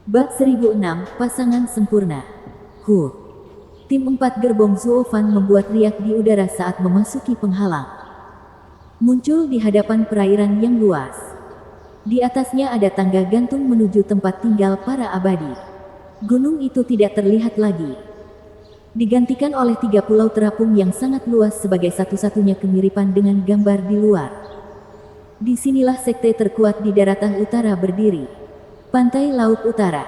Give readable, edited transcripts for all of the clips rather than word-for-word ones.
Bab 1006, Pasangan Sempurna. Tim 4 gerbong Zuofan membuat riak di udara saat memasuki penghalang. Muncul di hadapan perairan yang luas. Di atasnya ada tangga gantung menuju tempat tinggal para abadi. Gunung itu tidak terlihat lagi. Digantikan oleh 3 pulau terapung yang sangat luas sebagai satu-satunya kemiripan dengan gambar di luar. Disinilah sekte terkuat di daratan utara berdiri. Pantai Laut Utara.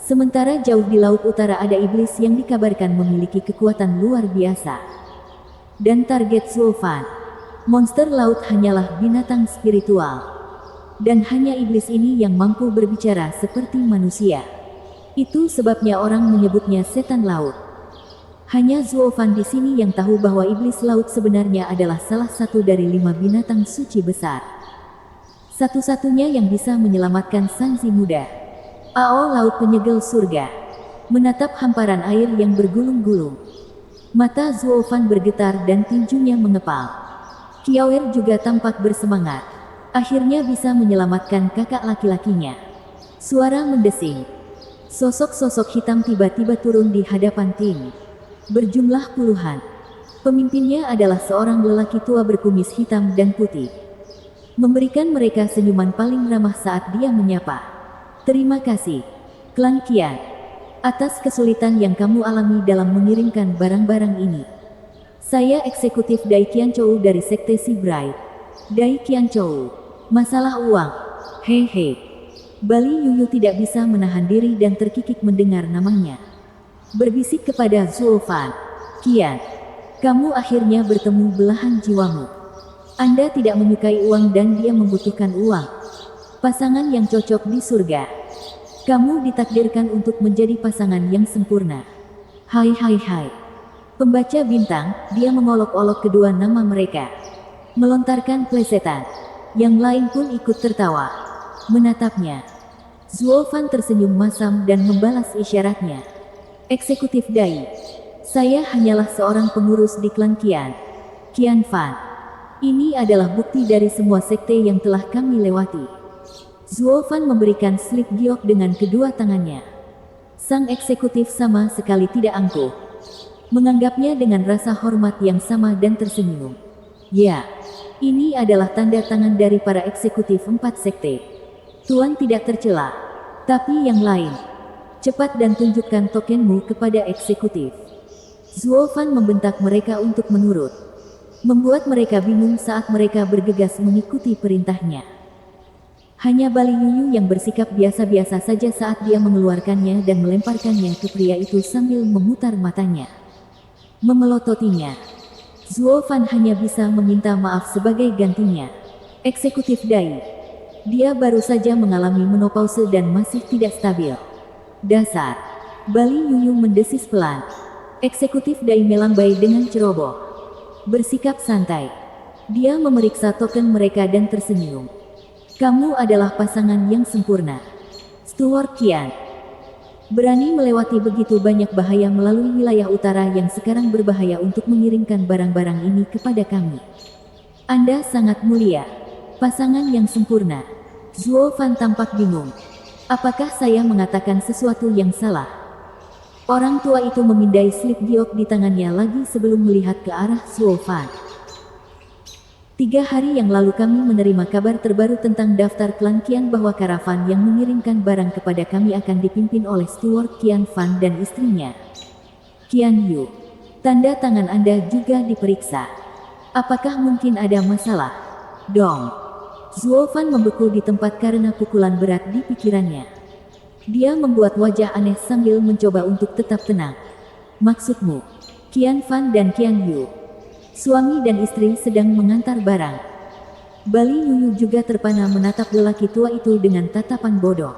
Sementara jauh di Laut Utara ada iblis yang dikabarkan memiliki kekuatan luar biasa. Dan target Zuofan, monster laut hanyalah binatang spiritual. Dan hanya iblis ini yang mampu berbicara seperti manusia. Itu sebabnya orang menyebutnya setan laut. Hanya Zuofan di sini yang tahu bahwa iblis laut sebenarnya adalah salah satu dari 5 binatang suci besar. Satu-satunya yang bisa menyelamatkan Sanzi muda. Ao laut penyegel surga. Menatap hamparan air yang bergulung-gulung. Mata Zuofan bergetar dan tinjunya mengepal. Kiawer juga tampak bersemangat. Akhirnya bisa menyelamatkan kakak laki-lakinya. Suara mendesing. Sosok-sosok hitam tiba-tiba turun di hadapan tim. Berjumlah puluhan. Pemimpinnya adalah seorang lelaki tua berkumis hitam dan putih. Memberikan mereka senyuman paling ramah saat dia menyapa. Terima kasih, Klan Qian, atas kesulitan yang kamu alami dalam mengirimkan barang-barang ini. Saya eksekutif Dai Qianchou dari Sekte Si Bright. Dai Qianchou, masalah uang. Hehe. Bali Yuyu tidak bisa menahan diri dan terkikik mendengar namanya. Berbisik kepada Zuofan. Qian, kamu akhirnya bertemu belahan jiwamu. Anda tidak menyukai uang dan dia membutuhkan uang. Pasangan yang cocok di surga. Kamu ditakdirkan untuk menjadi pasangan yang sempurna. Hai hai hai. Pembaca bintang, dia mengolok-olok kedua nama mereka. Melontarkan plesetan. Yang lain pun ikut tertawa. Menatapnya. Zuofan tersenyum masam dan membalas isyaratnya. Eksekutif Dai. Saya hanyalah seorang pengurus di klan Qian. Qian Fan. Ini adalah bukti dari semua sekte yang telah kami lewati. Zuofan memberikan slip giok dengan kedua tangannya. Sang eksekutif sama sekali tidak angkuh. Menganggapnya dengan rasa hormat yang sama dan tersenyum. Ya, ini adalah tanda tangan dari para eksekutif 4 sekte. Tuan tidak tercela. Tapi yang lain. Cepat dan tunjukkan tokenmu kepada eksekutif. Zuofan membentak mereka untuk menurut. Membuat mereka bingung saat mereka bergegas mengikuti perintahnya. Hanya Bali Yuyu yang bersikap biasa-biasa saja saat dia mengeluarkannya dan melemparkannya ke pria itu sambil memutar matanya. Memelototinya. Zuofan hanya bisa meminta maaf sebagai gantinya. Eksekutif Dai. Dia baru saja mengalami menopause dan masih tidak stabil. Dasar. Bali Yuyu mendesis pelan. Eksekutif Dai melambai dengan ceroboh. Bersikap santai. Dia memeriksa token mereka dan tersenyum. Kamu adalah pasangan yang sempurna. Steward Qian. Berani melewati begitu banyak bahaya melalui wilayah utara yang sekarang berbahaya untuk mengirimkan barang-barang ini kepada kami. Anda sangat mulia. Pasangan yang sempurna. Zuofan tampak bingung. Apakah saya mengatakan sesuatu yang salah? Orang tua itu memindai slip giok di tangannya lagi sebelum melihat ke arah Zuofan. 3 hari yang lalu kami menerima kabar terbaru tentang daftar klan Qian bahwa karavan yang mengirimkan barang kepada kami akan dipimpin oleh Steward Qian Fan dan istrinya. Qian Yu. Tanda tangan Anda juga diperiksa. Apakah mungkin ada masalah? Dong. Zuofan membeku di tempat karena pukulan berat di pikirannya. Dia membuat wajah aneh sambil mencoba untuk tetap tenang. Maksudmu, Qian Fan dan Qian Yu. Suami dan istri sedang mengantar barang. Bali Yuyu juga terpana menatap lelaki tua itu dengan tatapan bodoh.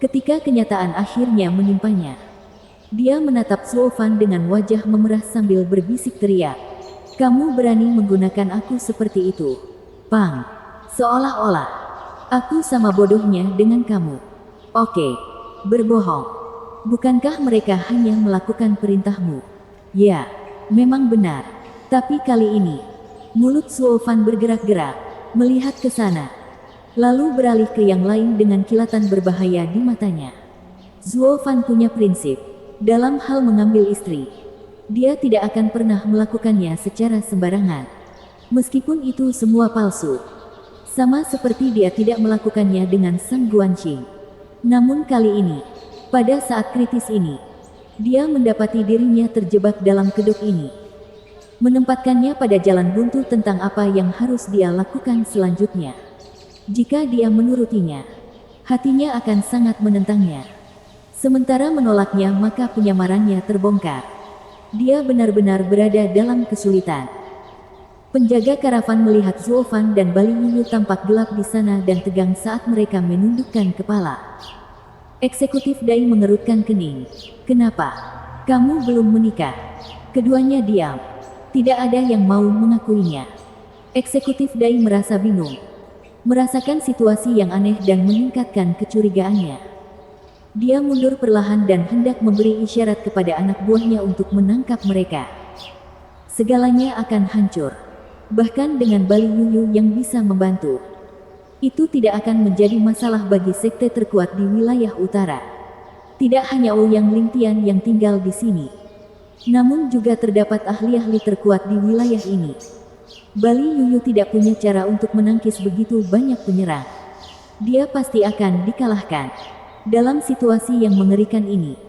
Ketika kenyataan akhirnya menimpanya. Dia menatap Zuofan dengan wajah memerah sambil berbisik teriak. Kamu berani menggunakan aku seperti itu. Pang. Seolah-olah. Aku sama bodohnya dengan kamu. Oke. Berbohong. Bukankah mereka hanya melakukan perintahmu? Ya, memang benar. Tapi kali ini, mulut Zuofan bergerak-gerak, melihat ke sana. Lalu beralih ke yang lain dengan kilatan berbahaya di matanya. Zuo Fan punya prinsip dalam hal mengambil istri. Dia tidak akan pernah melakukannya secara sembarangan. Meskipun itu semua palsu. Sama seperti dia tidak melakukannya dengan Sang Guanqing. Namun kali ini, pada saat kritis ini, dia mendapati dirinya terjebak dalam kedok ini. Menempatkannya pada jalan buntu tentang apa yang harus dia lakukan selanjutnya. Jika dia menurutinya, hatinya akan sangat menentangnya. Sementara menolaknya maka penyamarannya terbongkar. Dia benar-benar berada dalam kesulitan. Penjaga karavan melihat Zuo Fan dan Bali Yuyu tampak gelap di sana dan tegang saat mereka menundukkan kepala. Eksekutif Dai mengerutkan kening. Kenapa? Kamu belum menikah? Keduanya diam. Tidak ada yang mau mengakuinya. Eksekutif Dai merasa bingung. Merasakan situasi yang aneh dan meningkatkan kecurigaannya. Dia mundur perlahan dan hendak memberi isyarat kepada anak buahnya untuk menangkap mereka. Segalanya akan hancur. Bahkan dengan Bali Yuyu yang bisa membantu. Itu tidak akan menjadi masalah bagi sekte terkuat di wilayah utara. Tidak hanya Ouyang Lingtian yang tinggal di sini. Namun juga terdapat ahli-ahli terkuat di wilayah ini. Bali Yuyu tidak punya cara untuk menangkis begitu banyak penyerang. Dia pasti akan dikalahkan. Dalam situasi yang mengerikan ini,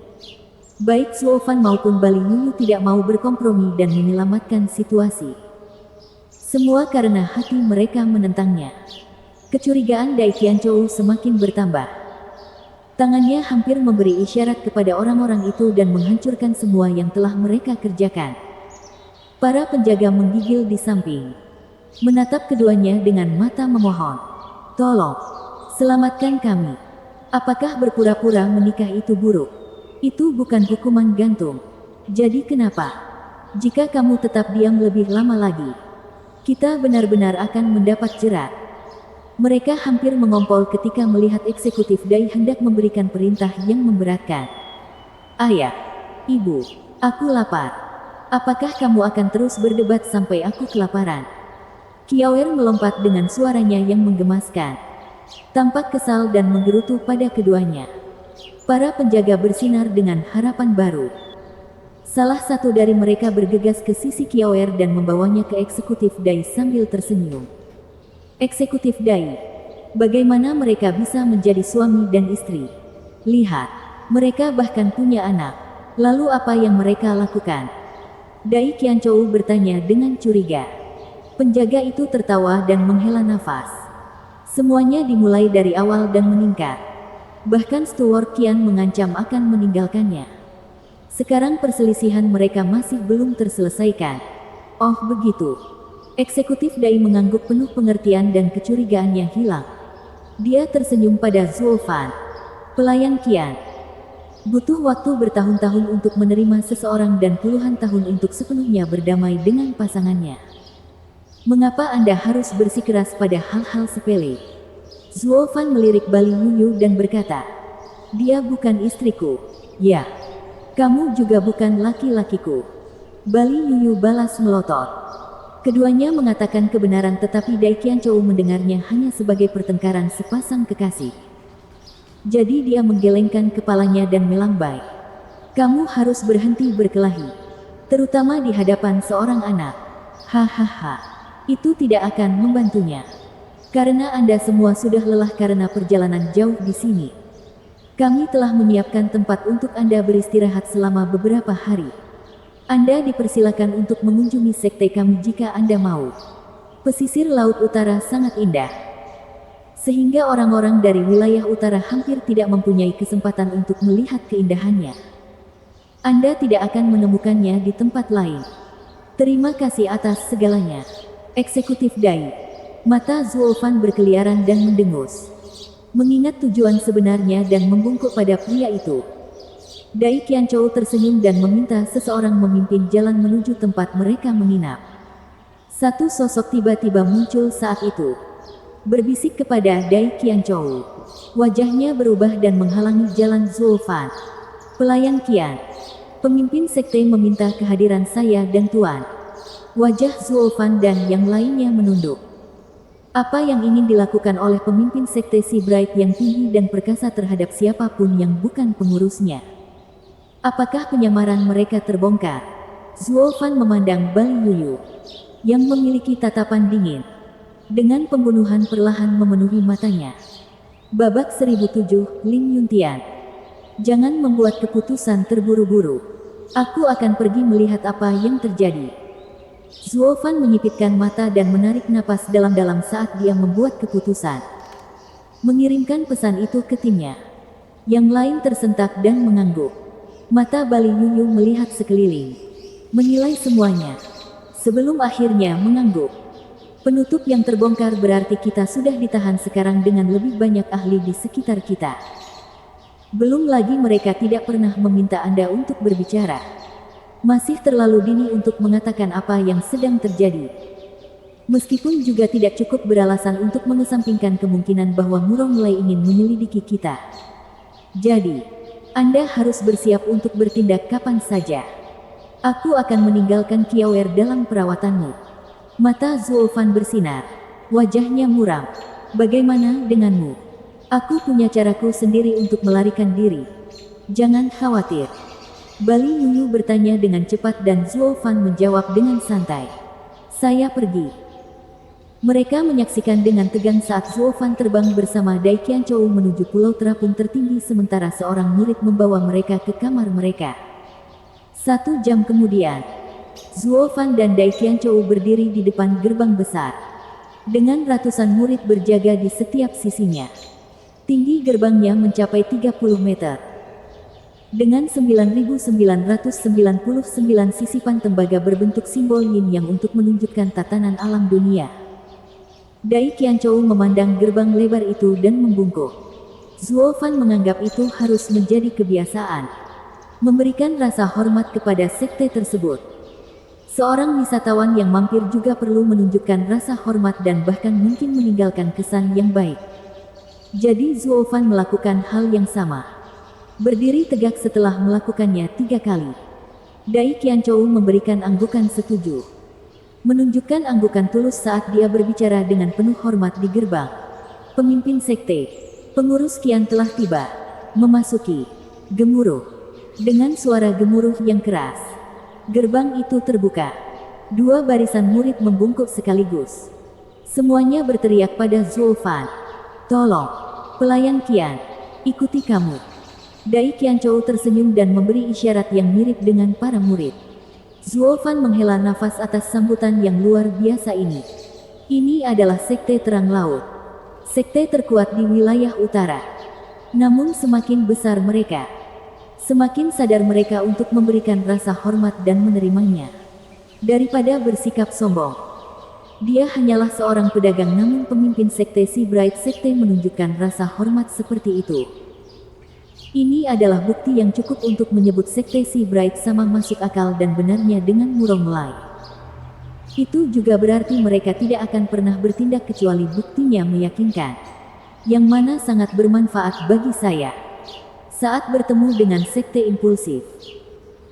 baik Zuo Fan maupun Bali Yuyu tidak mau berkompromi dan menyelamatkan situasi. Semua karena hati mereka menentangnya. Kecurigaan Dai Qianzhou semakin bertambah. Tangannya hampir memberi isyarat kepada orang-orang itu dan menghancurkan semua yang telah mereka kerjakan. Para penjaga menggigil di samping, menatap keduanya dengan mata memohon. Tolong, selamatkan kami. Apakah berpura-pura menikah itu buruk? Itu bukan hukuman gantung. Jadi kenapa? Jika kamu tetap diam lebih lama lagi, kita benar-benar akan mendapat jerat. Mereka hampir mengompol ketika melihat eksekutif Dai hendak memberikan perintah yang memberatkan. Ayah, ibu, aku lapar. Apakah kamu akan terus berdebat sampai aku kelaparan? Qiaoer melompat dengan suaranya yang menggemaskan. Tampak kesal dan menggerutu pada keduanya. Para penjaga bersinar dengan harapan baru. Salah satu dari mereka bergegas ke sisi Qiaoer dan membawanya ke eksekutif Dai sambil tersenyum. Eksekutif Dai, bagaimana mereka bisa menjadi suami dan istri? Lihat, mereka bahkan punya anak. Lalu apa yang mereka lakukan? Dai Qianzhou bertanya dengan curiga. Penjaga itu tertawa dan menghela nafas. Semuanya dimulai dari awal dan meningkat. Bahkan Steward Qian mengancam akan meninggalkannya. Sekarang perselisihan mereka masih belum terselesaikan. Oh begitu. Eksekutif Dai mengangguk penuh pengertian dan kecurigaannya hilang. Dia tersenyum pada Zuo Fan. Pelayan Qian. Butuh waktu bertahun-tahun untuk menerima seseorang dan puluhan tahun untuk sepenuhnya berdamai dengan pasangannya. Mengapa Anda harus bersikeras pada hal-hal sepele? Zuo Fan melirik Bali Yuyu dan berkata, dia bukan istriku. Ya, kamu juga bukan laki-lakiku. Bali Yuyu balas melotot. Keduanya mengatakan kebenaran tetapi Dai Qianzhou mendengarnya hanya sebagai pertengkaran sepasang kekasih. Jadi dia menggelengkan kepalanya dan melambai. Kamu harus berhenti berkelahi. Terutama di hadapan seorang anak. Hahaha. Itu tidak akan membantunya. Karena Anda semua sudah lelah karena perjalanan jauh di sini. Kami telah menyiapkan tempat untuk Anda beristirahat selama beberapa hari. Anda dipersilakan untuk mengunjungi sekte kami jika Anda mau. Pesisir Laut Utara sangat indah. Sehingga orang-orang dari wilayah utara hampir tidak mempunyai kesempatan untuk melihat keindahannya. Anda tidak akan menemukannya di tempat lain. Terima kasih atas segalanya. Eksekutif Dai. Mata Zuo Fan berkeliaran dan mendengus. Mengingat tujuan sebenarnya dan membungkuk pada pria itu. Dai Qianzhou tersenyum dan meminta seseorang memimpin jalan menuju tempat mereka menginap. Satu sosok tiba-tiba muncul saat itu. Berbisik kepada Dai Qianzhou. Wajahnya berubah dan menghalangi jalan Zuo Fan. Pelayan Qian. Pemimpin sekte meminta kehadiran saya dan Tuan. Wajah Zuo Fan dan yang lainnya menunduk. Apa yang ingin dilakukan oleh pemimpin sekte Si Bright yang tinggi dan perkasa terhadap siapapun yang bukan pengurusnya? Apakah penyamaran mereka terbongkar? Zuo Fan memandang Bali Yuyu, yang memiliki tatapan dingin. Dengan pembunuhan perlahan memenuhi matanya. Babak 1007, Ling Yuntian. Jangan membuat keputusan terburu-buru. Aku akan pergi melihat apa yang terjadi. Zuo Fan menyipitkan mata dan menarik napas dalam-dalam saat dia membuat keputusan. Mengirimkan pesan itu ke timnya. Yang lain tersentak dan mengangguk. Mata Bali Yuyu melihat sekeliling. Menilai semuanya. Sebelum akhirnya mengangguk. Penutup yang terbongkar berarti kita sudah ditahan sekarang dengan lebih banyak ahli di sekitar kita. Belum lagi mereka tidak pernah meminta Anda untuk berbicara. Masih terlalu dini untuk mengatakan apa yang sedang terjadi. Meskipun juga tidak cukup beralasan untuk mengesampingkan kemungkinan bahwa Murong mulai ingin menyelidiki kita. Jadi, Anda harus bersiap untuk bertindak kapan saja. Aku akan meninggalkan Kiawer dalam perawatanmu. Mata Zuo Fan bersinar. Wajahnya muram. Bagaimana denganmu? Aku punya caraku sendiri untuk melarikan diri. Jangan khawatir. Bali Yuyu bertanya dengan cepat dan Zuo Fan menjawab dengan santai. Saya pergi. Mereka menyaksikan dengan tegang saat Zuo Fan terbang bersama Dai Qianchou menuju pulau terapung tertinggi sementara seorang murid membawa mereka ke kamar mereka. 1 jam kemudian, Zuo Fan dan Dai Qianchou berdiri di depan gerbang besar. Dengan ratusan murid berjaga di setiap sisinya. Tinggi gerbangnya mencapai 30 meter. Dengan 9.999 sisipan tembaga berbentuk simbol yin yang untuk menunjukkan tatanan alam dunia. Dai Qianchou memandang gerbang lebar itu dan membungkuk. Zuo Fan menganggap itu harus menjadi kebiasaan. Memberikan rasa hormat kepada sekte tersebut. Seorang wisatawan yang mampir juga perlu menunjukkan rasa hormat dan bahkan mungkin meninggalkan kesan yang baik. Jadi Zuo Fan melakukan hal yang sama. Berdiri tegak setelah melakukannya 3 kali. Dai Qianchou memberikan anggukan setuju. Menunjukkan anggukan tulus saat dia berbicara dengan penuh hormat di gerbang. Pemimpin sekte, pengurus Qian telah tiba. Memasuki. Gemuruh. Dengan suara gemuruh yang keras. Gerbang itu terbuka. 2 barisan murid membungkuk sekaligus. Semuanya berteriak pada Zuo Fan. Tolong. Pelayan Qian. Ikuti kamu. Dai Qianchou tersenyum dan memberi isyarat yang mirip dengan para murid. Zuo Fan menghela nafas atas sambutan yang luar biasa ini. Ini adalah sekte terang laut. Sekte terkuat di wilayah utara. Namun semakin besar mereka, semakin sadar mereka untuk memberikan rasa hormat dan menerimanya. Daripada bersikap sombong. Dia hanyalah seorang pedagang namun pemimpin sekte Si Bright Sekte menunjukkan rasa hormat seperti itu. Ini adalah bukti yang cukup untuk menyebut sekte Si Bright sama masuk akal dan benarnya dengan Murong Mulai. Itu juga berarti mereka tidak akan pernah bertindak kecuali buktinya meyakinkan. Yang mana sangat bermanfaat bagi saya. Saat bertemu dengan sekte impulsif.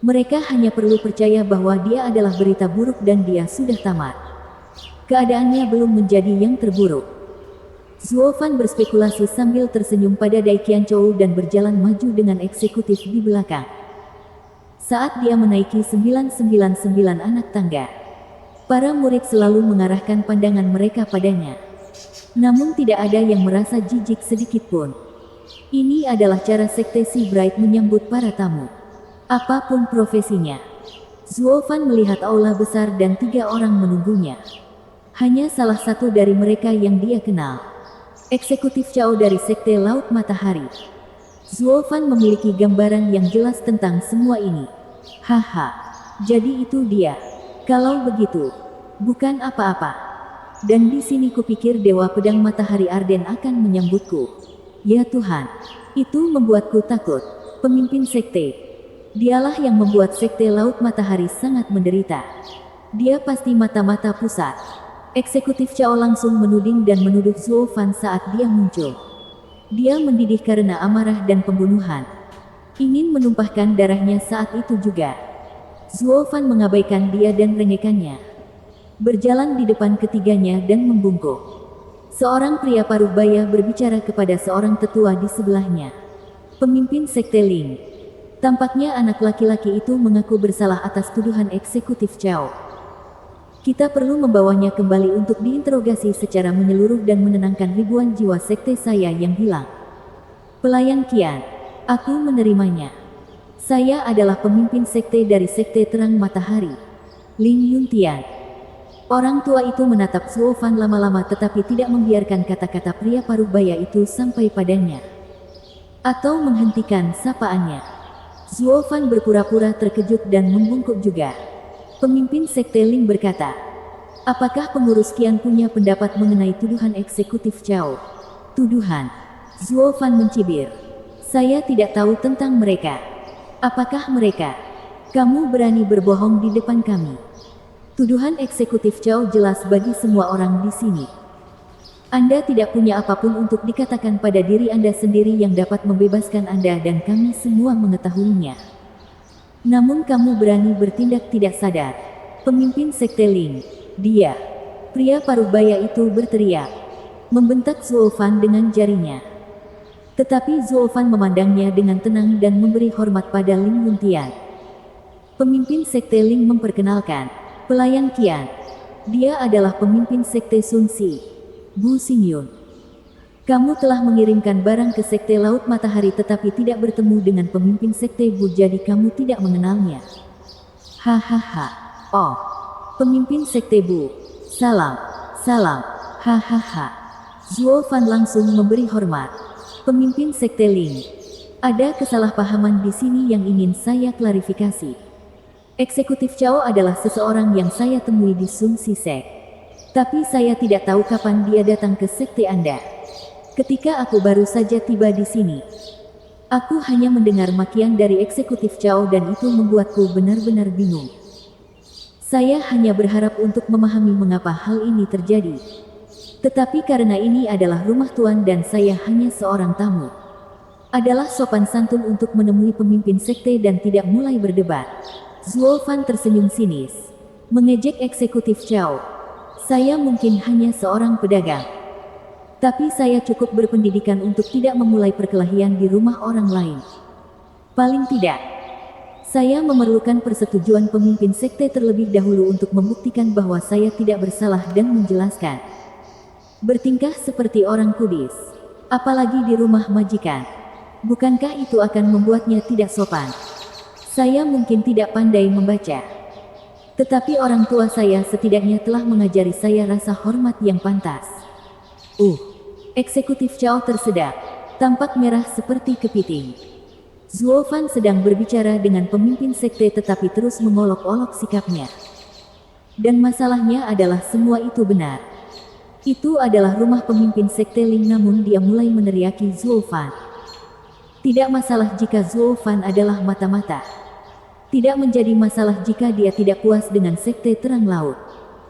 Mereka hanya perlu percaya bahwa dia adalah berita buruk dan dia sudah tamat. Keadaannya belum menjadi yang terburuk. Zuo Fan berspekulasi sambil tersenyum pada Dai Qianchou dan berjalan maju dengan eksekutif di belakang. Saat dia menaiki 999 anak tangga, para murid selalu mengarahkan pandangan mereka padanya. Namun tidak ada yang merasa jijik sedikit pun. Ini adalah cara sekte Si Bright menyambut para tamu. Apapun profesinya. Zuo Fan melihat aula besar dan 3 orang menunggunya. Hanya salah satu dari mereka yang dia kenal. Eksekutif Cao dari Sekte Laut Matahari. Zuo Fan memiliki gambaran yang jelas tentang semua ini. Haha, jadi itu dia. Kalau begitu, bukan apa-apa. Dan di sini kupikir Dewa Pedang Matahari Arden akan menyambutku. Ya Tuhan, itu membuatku takut. Pemimpin sekte. Dialah yang membuat Sekte Laut Matahari sangat menderita. Dia pasti mata-mata pusat. Eksekutif Cao langsung menuding dan menuduh Zuo Fan saat dia muncul. Dia mendidih karena amarah dan pembunuhan. Ingin menumpahkan darahnya saat itu juga. Zuo Fan mengabaikan dia dan rengekannya. Berjalan di depan ketiganya dan membungkuk. Seorang pria paruh baya berbicara kepada seorang tetua di sebelahnya. Pemimpin Sekte Ling. Tampaknya anak laki-laki itu mengaku bersalah atas tuduhan eksekutif Cao. Kita perlu membawanya kembali untuk diinterogasi secara menyeluruh dan menenangkan ribuan jiwa sekte saya yang hilang. Pelayan Qian. Aku menerimanya. Saya adalah pemimpin sekte dari Sekte Terang Matahari. Ling Yuntian. Orang tua itu menatap Zuo Fan lama-lama tetapi tidak membiarkan kata-kata pria paruh baya itu sampai padanya. Atau menghentikan sapaannya. Zuo Fan berpura-pura terkejut dan membungkuk juga. Pemimpin Sekte Ling berkata, apakah pengurus Qian punya pendapat mengenai tuduhan eksekutif Cao? Tuduhan. Zuo Fan mencibir. Saya tidak tahu tentang mereka. Apakah mereka? Kamu berani berbohong di depan kami. Tuduhan eksekutif Cao jelas bagi semua orang di sini. Anda tidak punya apapun untuk dikatakan pada diri Anda sendiri yang dapat membebaskan Anda dan kami semua mengetahuinya. Namun kamu berani bertindak tidak sadar. Pemimpin Sekte Ling. Dia. Pria paruh baya itu berteriak. Membentak Zuo Fan dengan jarinya. Tetapi Zuo Fan memandangnya dengan tenang dan memberi hormat pada Ling Yuntian. Pemimpin Sekte Ling memperkenalkan. Pelayan Qian. Dia adalah pemimpin Sekte Sun Si. Bu Xingyun. Kamu telah mengirimkan barang ke Sekte Laut Matahari tetapi tidak bertemu dengan pemimpin Sekte Bu jadi kamu tidak mengenalnya. Hahaha. Oh. Pemimpin Sekte Bu. Salam. Salam. Hahaha. Zuo Fan langsung memberi hormat. Pemimpin Sekte Ling. Ada kesalahpahaman di sini yang ingin saya klarifikasi. Eksekutif Cao adalah seseorang yang saya temui di Sun Si Sek. Tapi saya tidak tahu kapan dia datang ke sekte Anda. Ketika aku baru saja tiba di sini, aku hanya mendengar makian dari eksekutif Cao dan itu membuatku benar-benar bingung. Saya hanya berharap untuk memahami mengapa hal ini terjadi. Tetapi karena ini adalah rumah tuan dan saya hanya seorang tamu, adalah sopan santun untuk menemui pemimpin sekte dan tidak mulai berdebat. Zuo Fan tersenyum sinis. Mengejek eksekutif Cao. Saya mungkin hanya seorang pedagang. Tapi saya cukup berpendidikan untuk tidak memulai perkelahian di rumah orang lain. Paling tidak, saya memerlukan persetujuan pemimpin sekte terlebih dahulu untuk membuktikan bahwa saya tidak bersalah dan menjelaskan. Bertingkah seperti orang kudis. Apalagi di rumah majikan. Bukankah itu akan membuatnya tidak sopan? Saya mungkin tidak pandai membaca. Tetapi orang tua saya setidaknya telah mengajari saya rasa hormat yang pantas. Eksekutif Cao tersedak. Tampak merah seperti kepiting. Zuo Fan sedang berbicara dengan pemimpin sekte tetapi terus mengolok-olok sikapnya. Dan masalahnya adalah semua itu benar. Itu adalah rumah pemimpin sekte Ling namun dia mulai meneriaki Zuo Fan. Tidak masalah jika Zuo Fan adalah mata-mata. Tidak menjadi masalah jika dia tidak puas dengan sekte terang laut.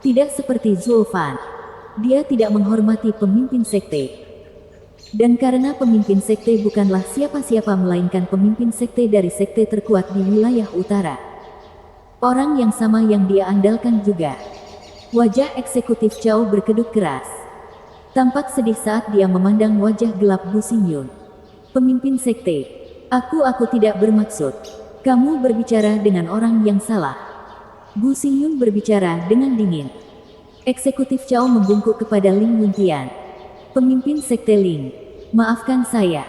Tidak seperti Zuo Fan. Dia tidak menghormati pemimpin sekte. Dan karena pemimpin sekte bukanlah siapa-siapa melainkan pemimpin sekte dari sekte terkuat di wilayah utara. Orang yang sama yang dia andalkan juga. Wajah eksekutif Cao berkedut keras. Tampak sedih saat dia memandang wajah gelap Bu Xingyun. Pemimpin sekte. Aku tidak bermaksud. Kamu berbicara dengan orang yang salah. Bu Xingyun berbicara dengan dingin. Eksekutif Cao membungkuk kepada Ling Yuntian. Pemimpin sekte Ling. Maafkan saya.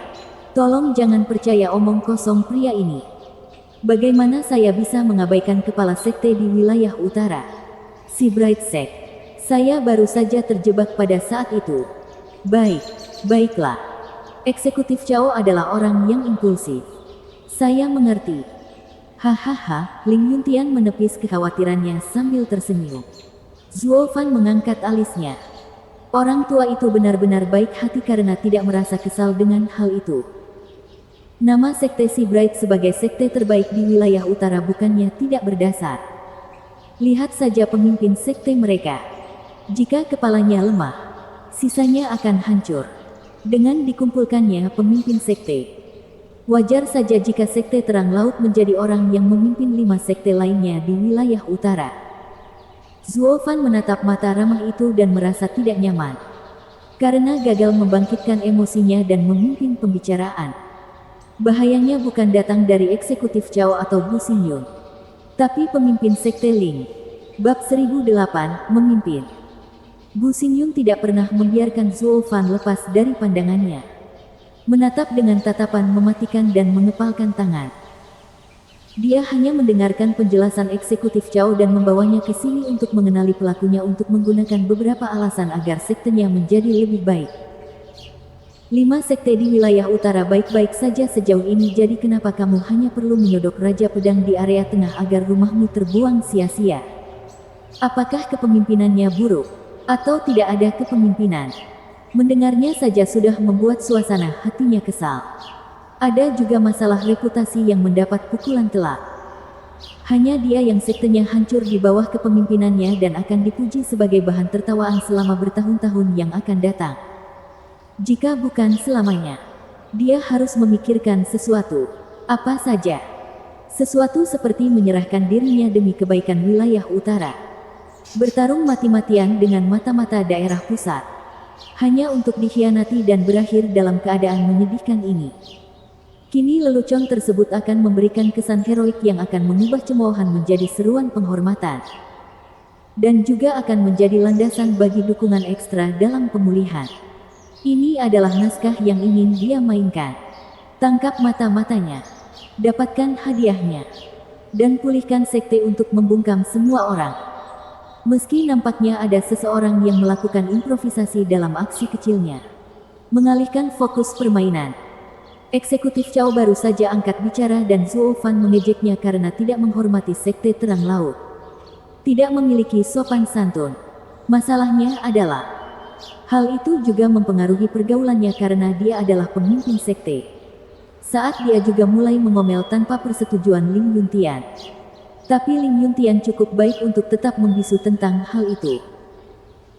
Tolong jangan percaya omong kosong pria ini. Bagaimana saya bisa mengabaikan kepala sekte di wilayah utara? Si Bright Sect. Saya baru saja terjebak pada saat itu. Baiklah. Eksekutif Cao adalah orang yang impulsif. Saya mengerti. Hahaha, Ling Yuntian menepis kekhawatirannya sambil tersenyum. Zuo Fan mengangkat alisnya. Orang tua itu benar-benar baik hati karena tidak merasa kesal dengan hal itu. Nama sekte Si Bright sebagai sekte terbaik di wilayah utara bukannya tidak berdasar. Lihat saja pemimpin sekte mereka. Jika kepalanya lemah, sisanya akan hancur. Dengan dikumpulkannya pemimpin sekte, wajar saja jika sekte terang laut menjadi orang yang memimpin 5 sekte lainnya di wilayah utara. Zuo Fan menatap mata ramah itu dan merasa tidak nyaman. karena gagal membangkitkan emosinya dan memimpin pembicaraan. Bahayanya bukan datang dari eksekutif Cao atau Bu Xingyun, tapi pemimpin Sekte Ling. Bab 1008, Memimpin. Bu Xingyun tidak pernah membiarkan Zhuo Fan lepas dari pandangannya. Menatap dengan tatapan mematikan dan mengepalkan tangan. Dia hanya mendengarkan penjelasan eksekutif Cao dan membawanya ke sini untuk mengenali pelakunya untuk menggunakan beberapa alasan agar sektenya menjadi lebih baik. 5 sekte di wilayah utara baik-baik saja sejauh ini, jadi kenapa kamu hanya perlu menyodok Raja Pedang di area tengah agar rumahmu terbuang sia-sia? Apakah kepemimpinannya buruk? Atau tidak ada kepemimpinan? Mendengarnya saja sudah membuat suasana hatinya kesal. Ada juga masalah reputasi yang mendapat pukulan telak. Hanya dia yang sektenya hancur di bawah kepemimpinannya dan akan dipuji sebagai bahan tertawaan selama bertahun-tahun yang akan datang. Jika bukan selamanya, dia harus memikirkan sesuatu. Apa saja? Sesuatu seperti menyerahkan dirinya demi kebaikan wilayah utara. Bertarung mati-matian dengan mata-mata daerah pusat. Hanya untuk dikhianati dan berakhir dalam keadaan menyedihkan ini. Kini lelucon tersebut akan memberikan kesan heroik yang akan mengubah cemoohan menjadi seruan penghormatan. Dan juga akan menjadi landasan bagi dukungan ekstra dalam pemulihan. Ini adalah naskah yang ingin dia mainkan. Tangkap mata-matanya. Dapatkan hadiahnya. Dan pulihkan sekte untuk membungkam semua orang. Meski nampaknya ada seseorang yang melakukan improvisasi dalam aksi kecilnya. Mengalihkan fokus permainan. Eksekutif Cao baru saja angkat bicara dan Zhuo Fan mengejeknya karena tidak menghormati sekte terang laut. Tidak memiliki sopan santun. Masalahnya adalah, hal itu juga mempengaruhi pergaulannya karena dia adalah pemimpin sekte. Saat dia juga mulai mengomel tanpa persetujuan Ling Yuntian. Tapi Ling Yuntian cukup baik untuk tetap membisu tentang hal itu.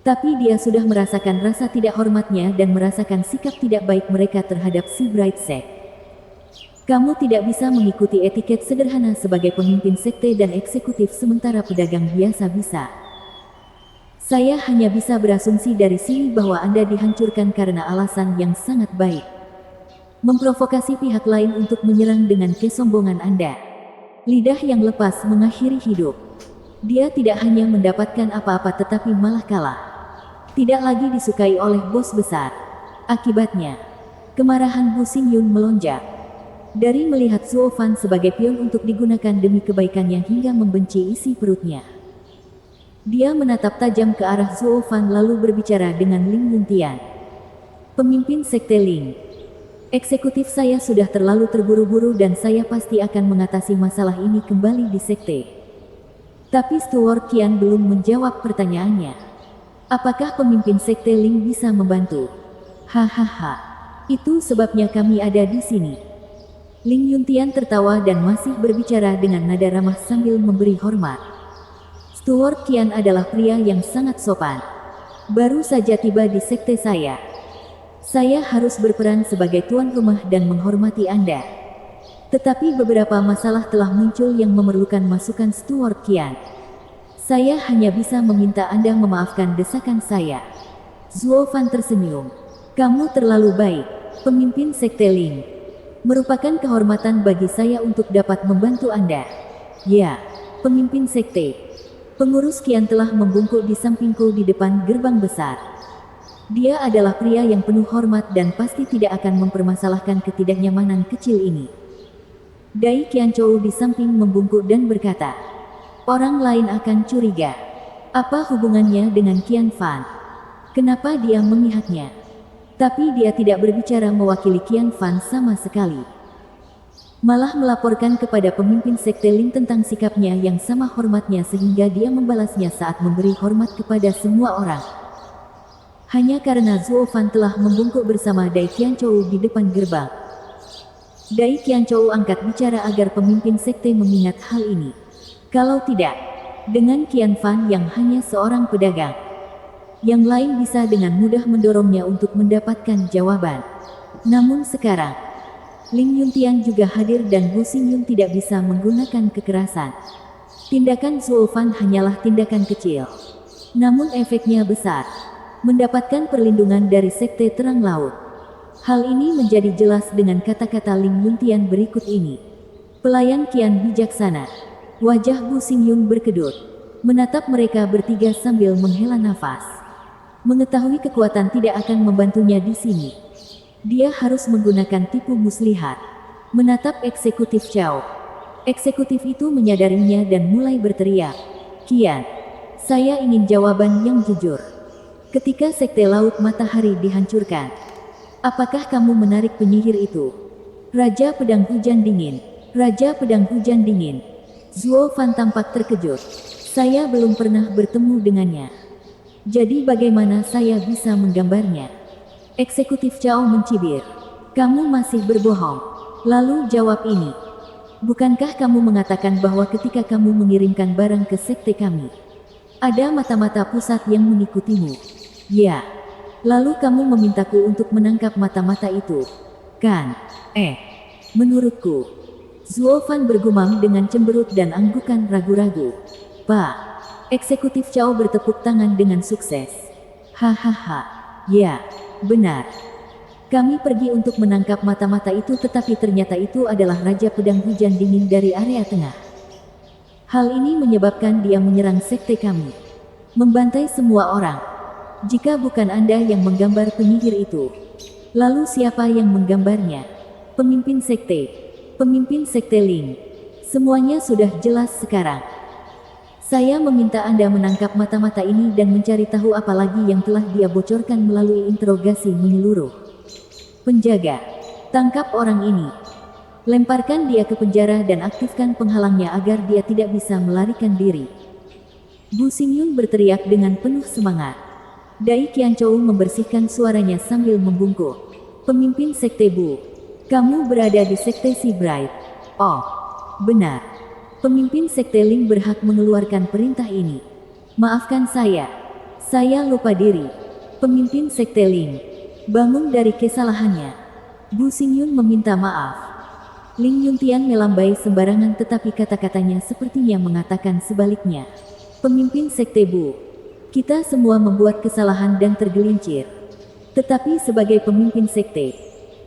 Tapi dia sudah merasakan rasa tidak hormatnya dan merasakan sikap tidak baik mereka terhadap si Bright Sect. Kamu tidak bisa mengikuti etiket sederhana sebagai pemimpin sekte dan eksekutif sementara pedagang biasa bisa. Saya hanya bisa berasumsi dari sini bahwa Anda dihancurkan karena alasan yang sangat baik. Memprovokasi pihak lain untuk menyerang dengan kesombongan Anda. Lidah yang lepas mengakhiri hidup. Dia tidak hanya mendapatkan apa-apa tetapi malah kalah. Tidak lagi disukai oleh bos besar. Akibatnya, kemarahan Bu Xingyun melonjak. Dari melihat Zhuo Fan sebagai pion untuk digunakan demi kebaikannya hingga membenci isi perutnya. Dia menatap tajam ke arah Zhuo Fan lalu berbicara dengan Ling Yuntian. Pemimpin Sekte Ling. Eksekutif saya sudah terlalu terburu-buru dan saya pasti akan mengatasi masalah ini kembali di sekte. Tapi Steward Qian belum menjawab pertanyaannya. Apakah pemimpin Sekte Ling bisa membantu? Hahaha. Itu sebabnya kami ada di sini. Ling Yuntian tertawa dan masih berbicara dengan nada ramah sambil memberi hormat. Steward Qian adalah pria yang sangat sopan. Baru saja tiba di sekte saya. Saya harus berperan sebagai tuan rumah dan menghormati Anda. Tetapi beberapa masalah telah muncul yang memerlukan masukan Steward Qian. Saya hanya bisa meminta Anda memaafkan desakan saya. Zhuo Fan tersenyum. Kamu terlalu baik, pemimpin Sekte Ling. Merupakan kehormatan bagi saya untuk dapat membantu Anda. Ya, pemimpin sekte. Pengurus Qian telah membungkuk di sampingku di depan gerbang besar. Dia adalah pria yang penuh hormat dan pasti tidak akan mempermasalahkan ketidaknyamanan kecil ini. Dai Qianchou di samping membungkuk dan berkata, orang lain akan curiga. Apa hubungannya dengan Qian Fan? Kenapa dia memihaknya? Tapi dia tidak berbicara mewakili Qian Fan sama sekali. Malah melaporkan kepada pemimpin Sekte Ling tentang sikapnya yang sama hormatnya sehingga dia membalasnya saat memberi hormat kepada semua orang. Hanya karena Zhuo Fan telah membungkuk bersama Dai Qianchou di depan gerbang. Dai Qianchou angkat bicara agar pemimpin sekte mengingat hal ini. Kalau tidak, dengan Qian Fan yang hanya seorang pedagang, yang lain bisa dengan mudah mendorongnya untuk mendapatkan jawaban. Namun sekarang, Ling Yuntian juga hadir dan Bu Xingyun tidak bisa menggunakan kekerasan. Tindakan Zhuo Fan hanyalah tindakan kecil. Namun efeknya besar. mendapatkan perlindungan dari Sekte Terang Laut. Hal ini menjadi jelas dengan kata-kata Ling Yuntian berikut ini. Pelayan kian bijaksana. Wajah Bu Xingyun berkedut, menatap mereka bertiga sambil menghela nafas. Mengetahui kekuatan tidak akan membantunya di sini. Dia harus menggunakan tipu muslihat. Menatap eksekutif Cao. Eksekutif itu menyadarinya dan mulai berteriak. Kian, saya ingin jawaban yang jujur. Ketika Sekte Laut Matahari dihancurkan, apakah kamu menarik penyihir itu? Raja Pedang Hujan Dingin. Raja Pedang Hujan Dingin. Zuo Fan tampak terkejut. Saya belum pernah bertemu dengannya. Jadi bagaimana saya bisa menggambarnya? Eksekutif Cao mencibir. Kamu masih berbohong. Lalu jawab ini. Bukankah kamu mengatakan bahwa ketika kamu mengirimkan barang ke sekte kami, ada mata-mata pusat yang mengikutimu? Ya. Lalu kamu memintaku untuk menangkap mata-mata itu, kan? Menurutku. Zuo Fan bergumam dengan cemberut dan anggukan ragu-ragu. Pak. Eksekutif Cao bertepuk tangan dengan sukses. Hahaha. Ya, benar. Kami pergi untuk menangkap mata-mata itu tetapi ternyata itu adalah Raja Pedang Hujan Dingin dari area tengah. Hal ini menyebabkan dia menyerang sekte kami. Membantai semua orang. Jika bukan Anda yang menggambar penyihir itu, lalu siapa yang menggambarnya? Pemimpin sekte. Pemimpin sekte Ling. Semuanya sudah jelas sekarang. Saya meminta Anda menangkap mata-mata ini dan mencari tahu apa lagi yang telah dia bocorkan melalui interogasi menyeluruh. Penjaga, tangkap orang ini. Lemparkan dia ke penjara dan aktifkan penghalangnya agar dia tidak bisa melarikan diri. Bu Xingyun berteriak dengan penuh semangat. Dai Qianchou membersihkan suaranya sambil membungkuk. Pemimpin Sekte Bu, kamu berada di Sekte Si Bright. Oh, benar. Pemimpin Sekte Ling berhak mengeluarkan perintah ini. Maafkan saya lupa diri. Pemimpin Sekte Ling, bangun dari kesalahannya. Bu Xingyun meminta maaf. Ling Yuntian melambai sembarangan tetapi kata-katanya sepertinya mengatakan sebaliknya. Pemimpin Sekte Bu, kita semua membuat kesalahan dan tergelincir. Tetapi sebagai pemimpin sekte,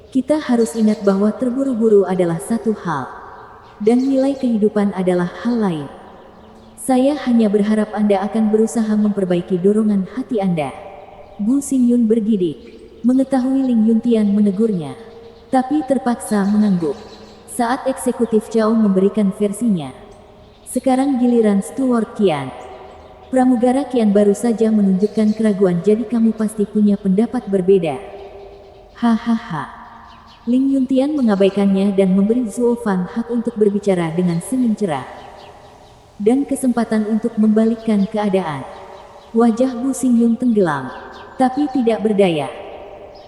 kita harus ingat bahwa terburu-buru adalah satu hal. Dan nilai kehidupan adalah hal lain. Saya hanya berharap Anda akan berusaha memperbaiki dorongan hati Anda. Bu Xingyun bergidik. Mengetahui Ling Yuntian menegurnya, tapi terpaksa mengangguk. Saat eksekutif Cao memberikan versinya. Sekarang giliran Steward Qian. Pramugara Qian baru saja menunjukkan keraguan jadi kamu pasti punya pendapat berbeda. Hahaha. Ling Yuntian mengabaikannya dan memberi Zuo Fan hak untuk berbicara dengan senyum cerah. Dan kesempatan untuk membalikkan keadaan. Wajah Bu Xingyun tenggelam, tapi tidak berdaya.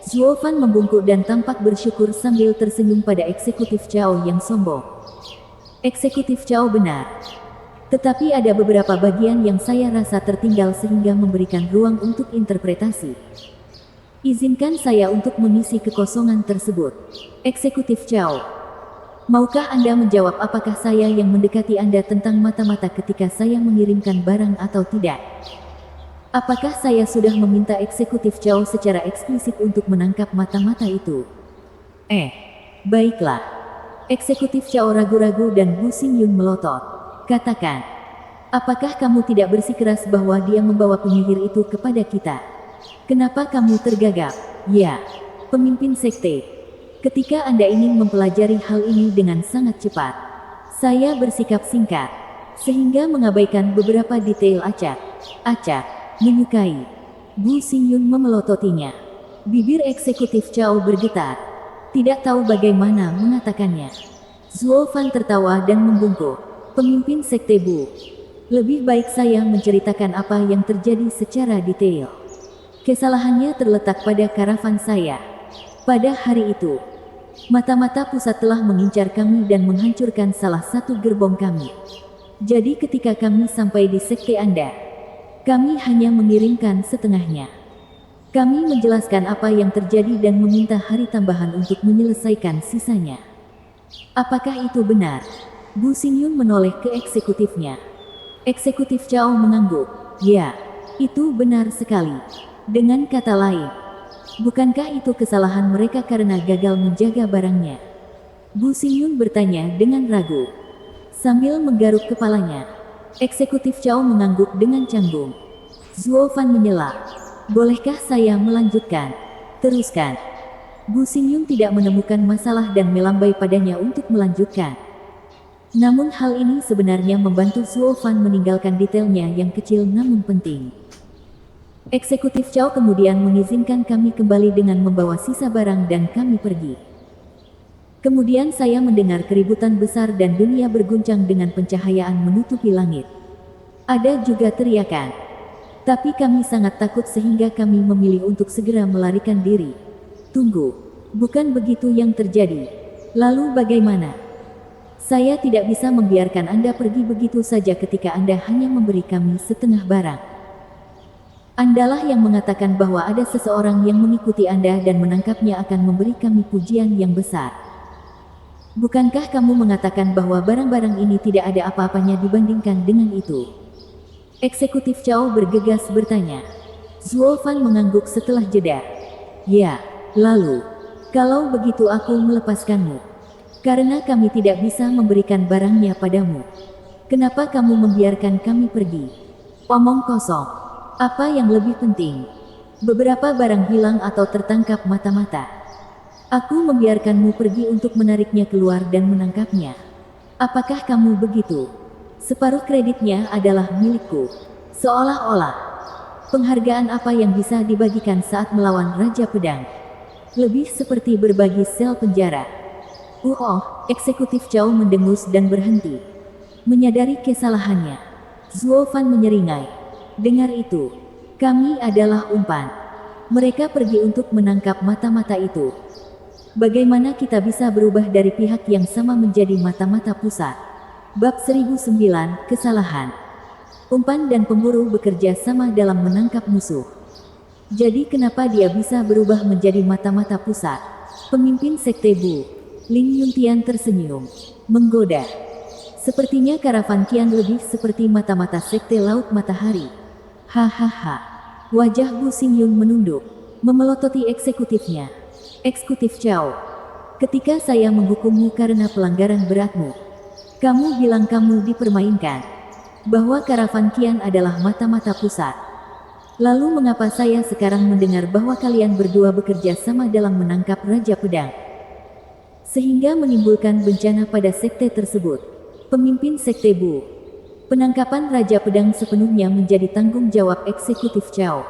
Zuo Fan membungkuk dan tampak bersyukur sambil tersenyum pada eksekutif Cao yang sombong. Eksekutif Cao benar. Tetapi ada beberapa bagian yang saya rasa tertinggal sehingga memberikan ruang untuk interpretasi. Izinkan saya untuk mengisi kekosongan tersebut. Eksekutif Cao. Maukah Anda menjawab apakah saya yang mendekati Anda tentang mata-mata ketika saya mengirimkan barang atau tidak? Apakah saya sudah meminta eksekutif Cao secara eksplisit untuk menangkap mata-mata itu? Baiklah. Eksekutif Cao ragu-ragu dan Bu Xingyun melotot. Katakan. Apakah kamu tidak bersikeras bahwa dia membawa penyihir itu kepada kita? Kenapa kamu tergagap? Ya, pemimpin sekte. Ketika Anda ingin mempelajari hal ini dengan sangat cepat, saya bersikap singkat, sehingga mengabaikan beberapa detail acak. Acak, menyukai. Bu Xingyun memelototinya. Bibir eksekutif Cao bergetar. Tidak tahu bagaimana mengatakannya. Zuo Fan tertawa dan membungkuk. Pemimpin sekte Bu, lebih baik saya menceritakan apa yang terjadi secara detail. Kesalahannya terletak pada karavan saya. Pada hari itu, mata-mata pusat telah mengincar kami dan menghancurkan salah satu gerbong kami. Jadi ketika kami sampai di sekte Anda, kami hanya mengirimkan setengahnya. Kami menjelaskan apa yang terjadi dan meminta hari tambahan untuk menyelesaikan sisanya. Apakah itu benar? Bu Xingyun menoleh ke eksekutifnya. Eksekutif Cao mengangguk. Ya, itu benar sekali. Dengan kata lain, bukankah itu kesalahan mereka karena gagal menjaga barangnya? Bu Xingyun bertanya dengan ragu, sambil menggaruk kepalanya. Eksekutif Cao mengangguk dengan canggung. Zuo Fan menyela. Bolehkah saya melanjutkan? Teruskan. Bu Xingyun tidak menemukan masalah dan melambai padanya untuk melanjutkan. Namun hal ini sebenarnya membantu Zuo Fan meninggalkan detailnya yang kecil namun penting. Eksekutif Cao kemudian mengizinkan kami kembali dengan membawa sisa barang dan kami pergi. Kemudian saya mendengar keributan besar dan dunia berguncang dengan pencahayaan menutupi langit. Ada juga teriakan. Tapi kami sangat takut sehingga kami memilih untuk segera melarikan diri. Tunggu, bukan begitu yang terjadi. Lalu bagaimana? Saya tidak bisa membiarkan Anda pergi begitu saja ketika Anda hanya memberi kami setengah barang. Andalah yang mengatakan bahwa ada seseorang yang mengikuti Anda dan menangkapnya akan memberi kami pujian yang besar. Bukankah kamu mengatakan bahwa barang-barang ini tidak ada apa-apanya dibandingkan dengan itu? Eksekutif Cao bergegas bertanya. Zuo Fan mengangguk setelah jeda. Ya, lalu, kalau begitu aku melepaskanmu. Karena kami tidak bisa memberikan barangnya padamu. Kenapa kamu membiarkan kami pergi? Omong kosong. Apa yang lebih penting? Beberapa barang hilang atau tertangkap mata-mata. Aku membiarkanmu pergi untuk menariknya keluar dan menangkapnya. Apakah kamu begitu? Separuh kreditnya adalah milikku. Seolah-olah. Penghargaan apa yang bisa dibagikan saat melawan Raja Pedang? Lebih seperti berbagi sel penjara. Eksekutif Cao mendengus dan berhenti. Menyadari kesalahannya, Zuo Fan menyeringai. Dengar itu, kami adalah umpan. Mereka pergi untuk menangkap mata-mata itu. Bagaimana kita bisa berubah dari pihak yang sama menjadi mata-mata pusat? Bab 1009, Kesalahan. Umpan dan pemburu bekerja sama dalam menangkap musuh. Jadi kenapa dia bisa berubah menjadi mata-mata pusat? Pemimpin Sekte Bu, Ling Yuntian tersenyum, menggoda. Sepertinya karavan Qian lebih seperti mata-mata Sekte Laut Matahari. Hahaha. Wajah Bu Xingyun menunduk, memelototi eksekutifnya. Eksekutif Cao, ketika saya menghukummu karena pelanggaran beratmu, kamu bilang kamu dipermainkan. Bahwa karavan Qian adalah mata-mata pusat. Lalu mengapa saya sekarang mendengar bahwa kalian berdua bekerja sama dalam menangkap Raja Pedang? Sehingga menimbulkan bencana pada sekte tersebut. Pemimpin Sekte Bu, penangkapan Raja Pedang sepenuhnya menjadi tanggung jawab eksekutif Cao.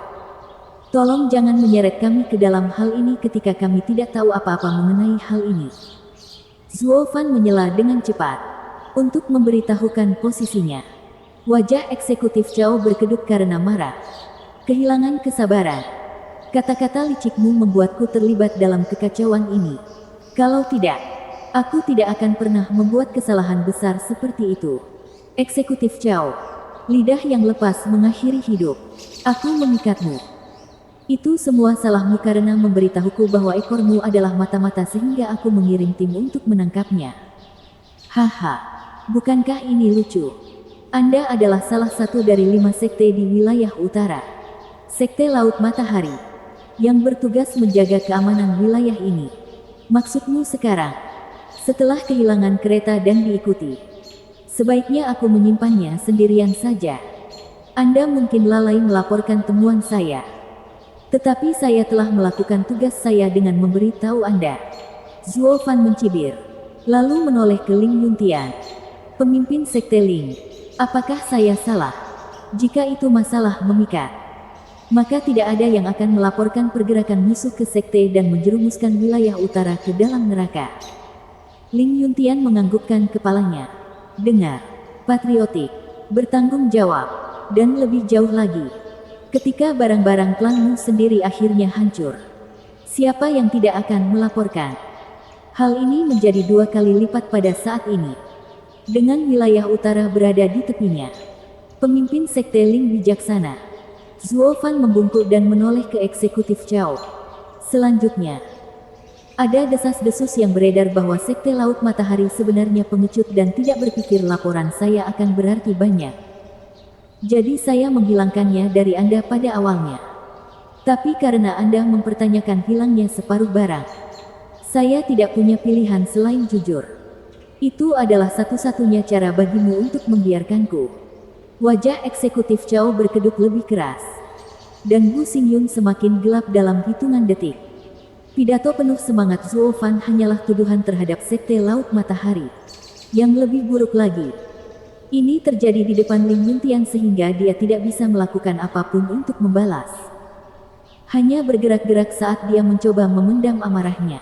Tolong jangan menyeret kami ke dalam hal ini ketika kami tidak tahu apa-apa mengenai hal ini. Zuo Fan menyela dengan cepat untuk memberitahukan posisinya. Wajah eksekutif Cao berkedut karena marah. Kehilangan kesabaran. Kata-kata licikmu membuatku terlibat dalam kekacauan ini. Kalau tidak, aku tidak akan pernah membuat kesalahan besar seperti itu. Eksekutif Cao, lidah yang lepas mengakhiri hidup. Aku mengikatmu. Itu semua salahmu karena memberitahuku bahwa ekormu adalah mata-mata sehingga aku mengirim tim untuk menangkapnya. Haha, bukankah ini lucu? Anda adalah salah satu dari 5 sekte di wilayah utara. Sekte Laut Matahari, yang bertugas menjaga keamanan wilayah ini. Maksudmu sekarang, setelah kehilangan kereta dan diikuti, sebaiknya aku menyimpannya sendirian saja. Anda mungkin lalai melaporkan temuan saya. Tetapi saya telah melakukan tugas saya dengan memberitahu Anda. Zuo Fan mencibir, lalu menoleh ke Ling Yuntian. Pemimpin Sekte Ling, apakah saya salah? Jika itu masalah memikat, maka tidak ada yang akan melaporkan pergerakan musuh ke sekte dan menjerumuskan wilayah utara ke dalam neraka. Ling Yuntian menganggukkan kepalanya. Dengar, patriotik, bertanggung jawab, dan lebih jauh lagi. Ketika barang-barang klanmu sendiri akhirnya hancur, siapa yang tidak akan melaporkan? Hal ini menjadi 2 kali lipat pada saat ini. Dengan wilayah utara berada di tepinya. Pemimpin Sekte Ling bijaksana. Zuo Fan membungkuk dan menoleh ke eksekutif Cao. Selanjutnya, ada desas-desus yang beredar bahwa Sekte Laut Matahari sebenarnya pengecut dan tidak berpikir laporan saya akan berarti banyak. Jadi saya menghilangkannya dari Anda pada awalnya. Tapi karena Anda mempertanyakan hilangnya separuh barang, saya tidak punya pilihan selain jujur. Itu adalah satu-satunya cara bagimu untuk membiarkanku. Wajah eksekutif Chao berkedip lebih keras. Dan Bu Xingyun semakin gelap dalam hitungan detik. Pidato penuh semangat Zuo Fan hanyalah tuduhan terhadap Sekte Laut Matahari. Yang lebih buruk lagi, ini terjadi di depan Ling Yuntian sehingga dia tidak bisa melakukan apapun untuk membalas. Hanya bergerak-gerak saat dia mencoba memendam amarahnya.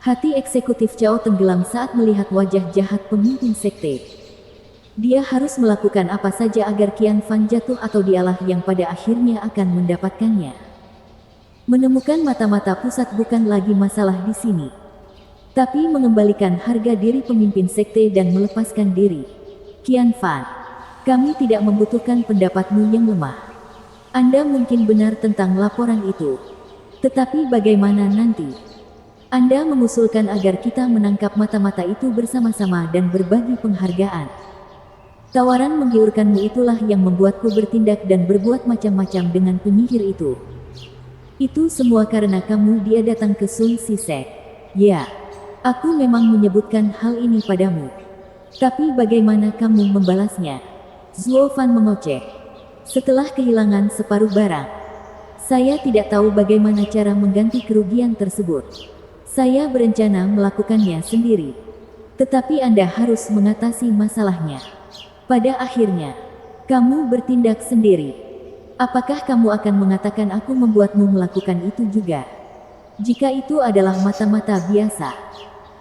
Hati eksekutif Chao tenggelam saat melihat wajah jahat pemimpin sekte. Dia harus melakukan apa saja agar Qian Fan jatuh atau dialah yang pada akhirnya akan mendapatkannya. Menemukan mata-mata pusat bukan lagi masalah di sini. Tapi mengembalikan harga diri pemimpin sekte dan melepaskan diri. Qian Fan, kami tidak membutuhkan pendapatmu yang lemah. Anda mungkin benar tentang laporan itu. Tetapi bagaimana nanti? Anda mengusulkan agar kita menangkap mata-mata itu bersama-sama dan berbagi penghargaan. Tawaran menggiurkanmu itulah yang membuatku bertindak dan berbuat macam-macam dengan penyihir itu. Itu semua karena kamu dia datang ke Sun Sisek. Ya, aku memang menyebutkan hal ini padamu. Tapi bagaimana kamu membalasnya? Zuo Fan mengoceh. Setelah kehilangan separuh barang, saya tidak tahu bagaimana cara mengganti kerugian tersebut. Saya berencana melakukannya sendiri. Tetapi Anda harus mengatasi masalahnya. Pada akhirnya, kamu bertindak sendiri. Apakah kamu akan mengatakan aku membuatmu melakukan itu juga? Jika itu adalah mata-mata biasa,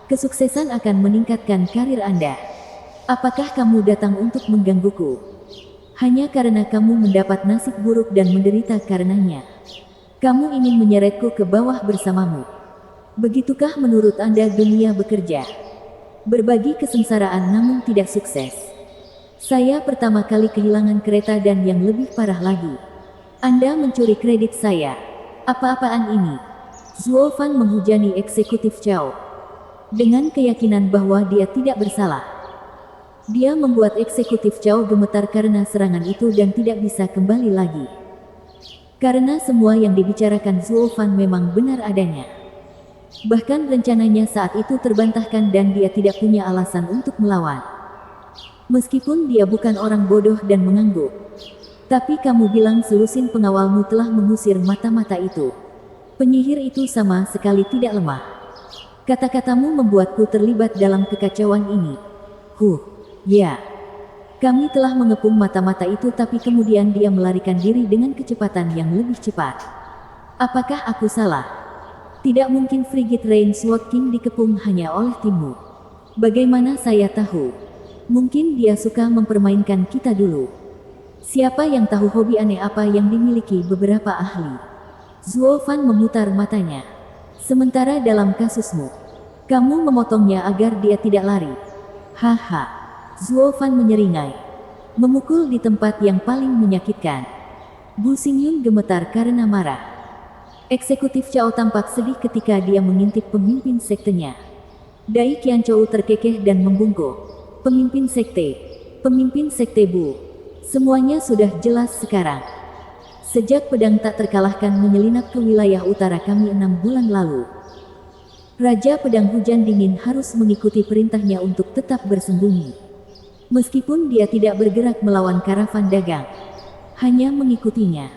kesuksesan akan meningkatkan karir Anda. Apakah kamu datang untuk menggangguku? Hanya karena kamu mendapat nasib buruk dan menderita karenanya. Kamu ingin menyeretku ke bawah bersamamu. Begitukah menurut Anda dunia bekerja? Berbagi kesengsaraan namun tidak sukses. Saya pertama kali kehilangan kereta dan yang lebih parah lagi. Anda mencuri kredit saya. Apa-apaan ini? Zuo Fan menghujani eksekutif Chao. Dengan keyakinan bahwa dia tidak bersalah. Dia membuat eksekutif Chao gemetar karena serangan itu dan tidak bisa kembali lagi. Karena semua yang dibicarakan Zuo Fan memang benar adanya. Bahkan rencananya saat itu terbantahkan dan dia tidak punya alasan untuk melawan. Meskipun dia bukan orang bodoh dan mengangguk. Tapi kamu bilang selusin pengawalmu telah mengusir mata-mata itu. Penyihir itu sama sekali tidak lemah. Kata-katamu membuatku terlibat dalam kekacauan ini. Ya, kami telah mengepung mata-mata itu tapi kemudian dia melarikan diri dengan kecepatan yang lebih cepat. Apakah aku salah? Tidak mungkin Frigid Rain Sword King dikepung hanya oleh timmu. Bagaimana saya tahu? Mungkin dia suka mempermainkan kita dulu. Siapa yang tahu hobi aneh apa yang dimiliki beberapa ahli? Zuo Fan memutar matanya. Sementara dalam kasusmu, kamu memotongnya agar dia tidak lari. Haha. Zuo Fan menyeringai. Memukul di tempat yang paling menyakitkan. Bu Xingyun gemetar karena marah. Eksekutif Chao tampak sedih ketika dia mengintip pemimpin sektenya. Dai Qianchou terkekeh dan membungkuk. Pemimpin sekte Bu. Semuanya sudah jelas sekarang. Sejak pedang tak terkalahkan menyelinap ke wilayah utara kami 6 bulan lalu. Raja Pedang Hujan Dingin harus mengikuti perintahnya untuk tetap bersembunyi. Meskipun dia tidak bergerak melawan karavan dagang, hanya mengikutinya.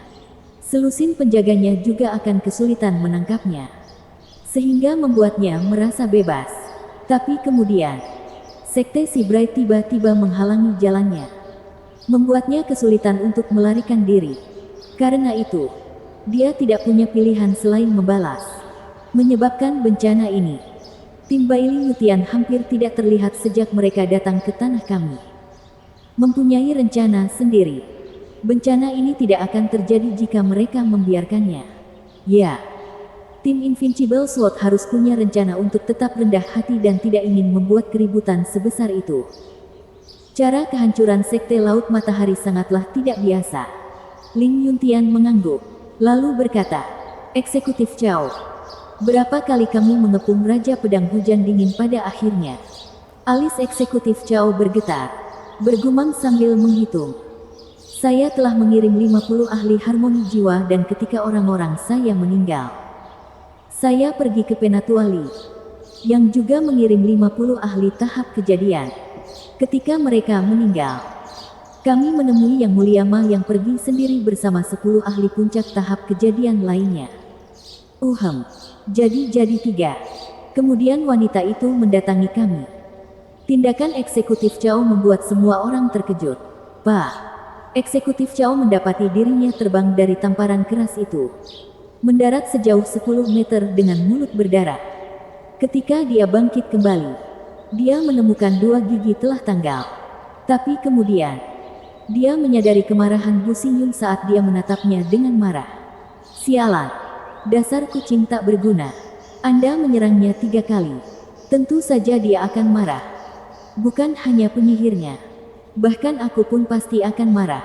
Selusin penjaganya juga akan kesulitan menangkapnya. Sehingga membuatnya merasa bebas. Tapi kemudian, Sekte Si Bright tiba-tiba menghalangi jalannya. Membuatnya kesulitan untuk melarikan diri. Karena itu, dia tidak punya pilihan selain membalas. Menyebabkan bencana ini. Tim Baili Yutian hampir tidak terlihat sejak mereka datang ke tanah kami. Mempunyai rencana sendiri. Bencana ini tidak akan terjadi jika mereka membiarkannya. Ya, tim Invincible Sword harus punya rencana untuk tetap rendah hati dan tidak ingin membuat keributan sebesar itu. Cara kehancuran Sekte Laut Matahari sangatlah tidak biasa. Ling Yuntian mengangguk, lalu berkata, Eksekutif Chao. Berapa kali kamu mengepung Raja Pedang Hujan Dingin pada akhirnya? Alis eksekutif Chao bergetar. Bergumam sambil menghitung. Saya telah mengirim 50 ahli harmoni jiwa dan ketika orang-orang saya meninggal, saya pergi ke Penatuali, yang juga mengirim 50 ahli tahap kejadian. Ketika mereka meninggal, kami menemui Yang Mulia Ma yang pergi sendiri bersama 10 ahli puncak tahap kejadian lainnya. Jadi 3. Kemudian wanita itu mendatangi kami. Tindakan eksekutif Cao membuat semua orang terkejut. Pak, eksekutif Cao mendapati dirinya terbang dari tamparan keras itu. Mendarat sejauh 10 meter dengan mulut berdarah. Ketika dia bangkit kembali, dia menemukan 2 gigi telah tanggal. Tapi kemudian, dia menyadari kemarahan Bu Xingyun saat dia menatapnya dengan marah. Sialan, dasar kucing tak berguna. Anda menyerangnya 3 kali. Tentu saja dia akan marah. Bukan hanya penyihirnya. Bahkan aku pun pasti akan marah.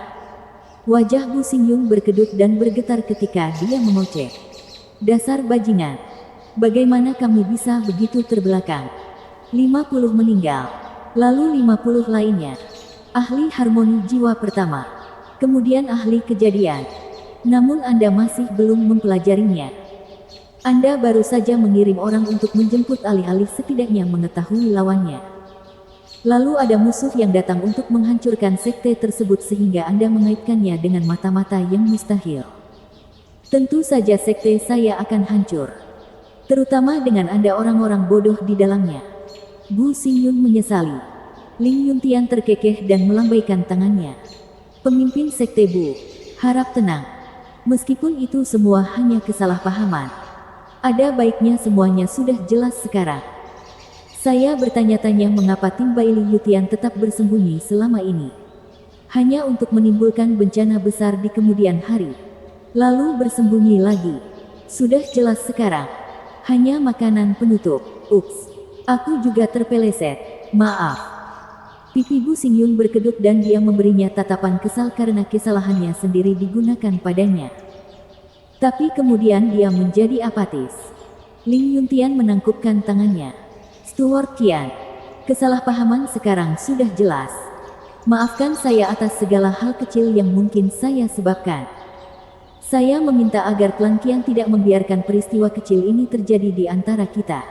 Wajah Bu Xingyun berkedut dan bergetar ketika dia mengoceh. Dasar bajingan. Bagaimana kamu bisa begitu terbelakang? 50 meninggal. Lalu 50 lainnya. Ahli harmoni jiwa pertama. Kemudian ahli kejadian. Namun Anda masih belum mempelajarinya. Anda baru saja mengirim orang untuk menjemput alih-alih setidaknya mengetahui lawannya. Lalu ada musuh yang datang untuk menghancurkan sekte tersebut sehingga Anda mengaitkannya dengan mata-mata yang mustahil. Tentu saja sekte saya akan hancur. Terutama dengan Anda orang-orang bodoh di dalamnya. Bu Xingyun menyesali. Ling Yuntian terkekeh dan melambaikan tangannya. Pemimpin sekte Bu, harap tenang. Meskipun itu semua hanya kesalahpahaman, ada baiknya semuanya sudah jelas sekarang. Saya bertanya-tanya mengapa tim Baili Yutian tetap bersembunyi selama ini. Hanya untuk menimbulkan bencana besar di kemudian hari. Lalu bersembunyi lagi. Sudah jelas sekarang. Hanya makanan penutup. Ups, aku juga terpeleset. Maaf. Pipi Bu Xingyun berkedut dan dia memberinya tatapan kesal karena kesalahannya sendiri digunakan padanya. Tapi kemudian dia menjadi apatis. Ling Yuntian menangkupkan tangannya. Steward Qian, kesalahpahaman sekarang sudah jelas. Maafkan saya atas segala hal kecil yang mungkin saya sebabkan. Saya meminta agar klan Qian tidak membiarkan peristiwa kecil ini terjadi di antara kita.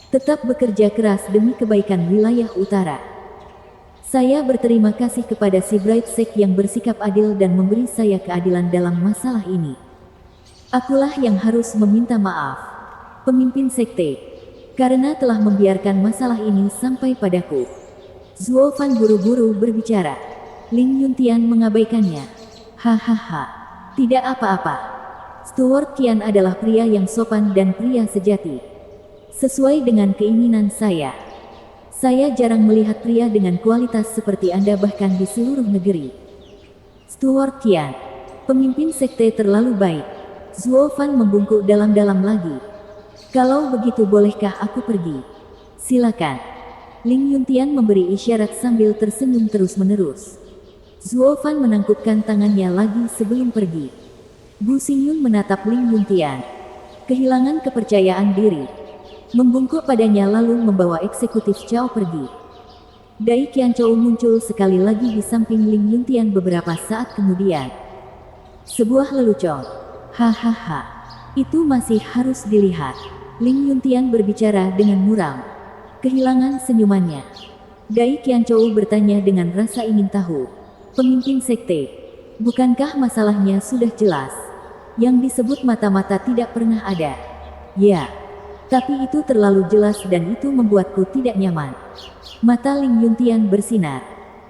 Tetap bekerja keras demi kebaikan wilayah utara. Saya berterima kasih kepada si Bright Sek yang bersikap adil dan memberi saya keadilan dalam masalah ini. Akulah yang harus meminta maaf, pemimpin sekte, karena telah membiarkan masalah ini sampai padaku. Zuo Fan buru-buru berbicara. Ling Yuntian mengabaikannya. Hahaha, tidak apa-apa. Steward Qian adalah pria yang sopan dan pria sejati. Sesuai dengan keinginan saya. Saya jarang melihat pria dengan kualitas seperti Anda bahkan di seluruh negeri. Steward Qian, pemimpin sekte terlalu baik. Zuo Fan membungkuk dalam-dalam lagi. Kalau begitu bolehkah aku pergi? Silakan. Ling Yuntian memberi isyarat sambil tersenyum terus-menerus. Zuo Fan menangkupkan tangannya lagi sebelum pergi. Bu Xingyun menatap Ling Yuntian. Kehilangan kepercayaan diri. Membungkuk padanya lalu membawa eksekutif Cao pergi. Dai Qianzhou muncul sekali lagi di samping Ling Yuntian beberapa saat kemudian. Sebuah lelucon. Hahaha. Itu masih harus dilihat. Ling Yuntian berbicara dengan muram. Kehilangan senyumannya. Dai Qianzhou bertanya dengan rasa ingin tahu. Pemimpin sekte, bukankah masalahnya sudah jelas? Yang disebut mata-mata tidak pernah ada. Ya. Tapi itu terlalu jelas dan itu membuatku tidak nyaman. Mata Ling Yuntian bersinar.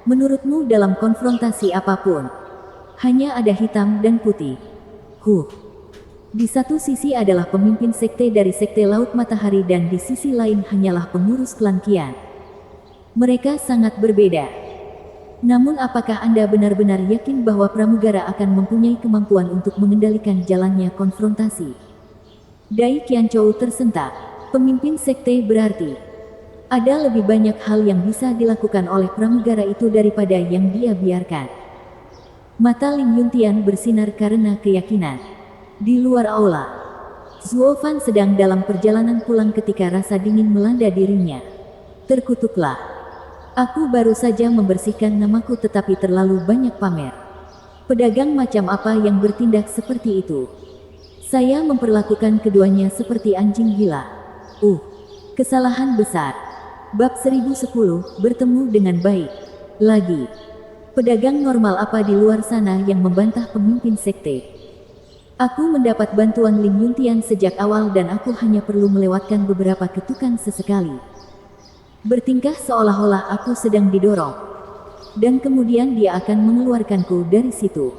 Menurutmu dalam konfrontasi apapun, hanya ada hitam dan putih. Di satu sisi adalah pemimpin sekte dari sekte Laut Matahari dan di sisi lain hanyalah pengurus klan Qian. Mereka sangat berbeda. Namun apakah Anda benar-benar yakin bahwa pramugara akan mempunyai kemampuan untuk mengendalikan jalannya konfrontasi? Dai Qianzhou tersentak. Pemimpin sekte berarti ada lebih banyak hal yang bisa dilakukan oleh pramugara itu daripada yang dia biarkan. Mata Ling Yuntian bersinar karena keyakinan. Di luar aula, Zuo Fan sedang dalam perjalanan pulang ketika rasa dingin melanda dirinya. Terkutuklah. Aku baru saja membersihkan namaku tetapi terlalu banyak pamer. Pedagang macam apa yang bertindak seperti itu? Saya memperlakukan keduanya seperti anjing gila. Kesalahan besar. Bab 1010, bertemu dengan baik. Lagi. Pedagang normal apa di luar sana yang membantah pemimpin sekte? Aku mendapat bantuan Ling Yuntian sejak awal dan aku hanya perlu melewatkan beberapa ketukan sesekali. Bertingkah seolah-olah aku sedang didorong. Dan kemudian dia akan mengeluarkanku dari situ.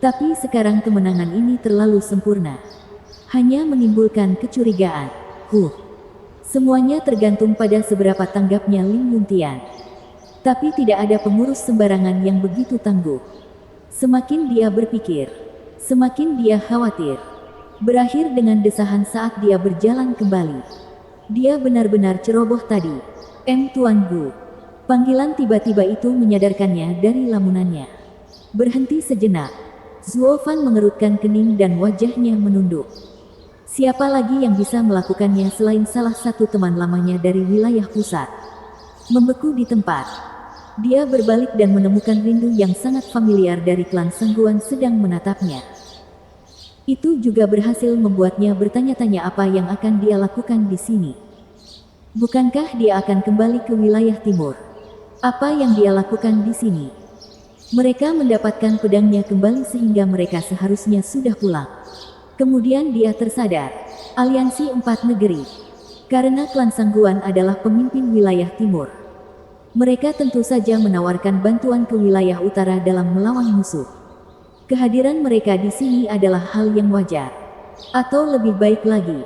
Tapi sekarang kemenangan ini terlalu sempurna. Hanya menimbulkan kecurigaan. Semuanya tergantung pada seberapa tanggapnya Ling Yuntian. Tapi tidak ada pengurus sembarangan yang begitu tangguh. Semakin dia berpikir, semakin dia khawatir. Berakhir dengan desahan saat dia berjalan kembali. Dia benar-benar ceroboh tadi. Tuan Gu. Panggilan tiba-tiba itu menyadarkannya dari lamunannya. Berhenti sejenak. Zuo Fan mengerutkan kening dan wajahnya menunduk. Siapa lagi yang bisa melakukannya selain salah satu teman lamanya dari wilayah pusat? Membeku di tempat. Dia berbalik dan menemukan rindu yang sangat familiar dari klan Sangguan sedang menatapnya. Itu juga berhasil membuatnya bertanya-tanya apa yang akan dia lakukan di sini. Bukankah dia akan kembali ke wilayah timur? Apa yang dia lakukan di sini? Mereka mendapatkan pedangnya kembali sehingga mereka seharusnya sudah pulang. Kemudian dia tersadar, aliansi 4 negeri. Karena klan Sangguan adalah pemimpin wilayah timur. Mereka tentu saja menawarkan bantuan ke wilayah utara dalam melawan musuh. Kehadiran mereka di sini adalah hal yang wajar. Atau lebih baik lagi,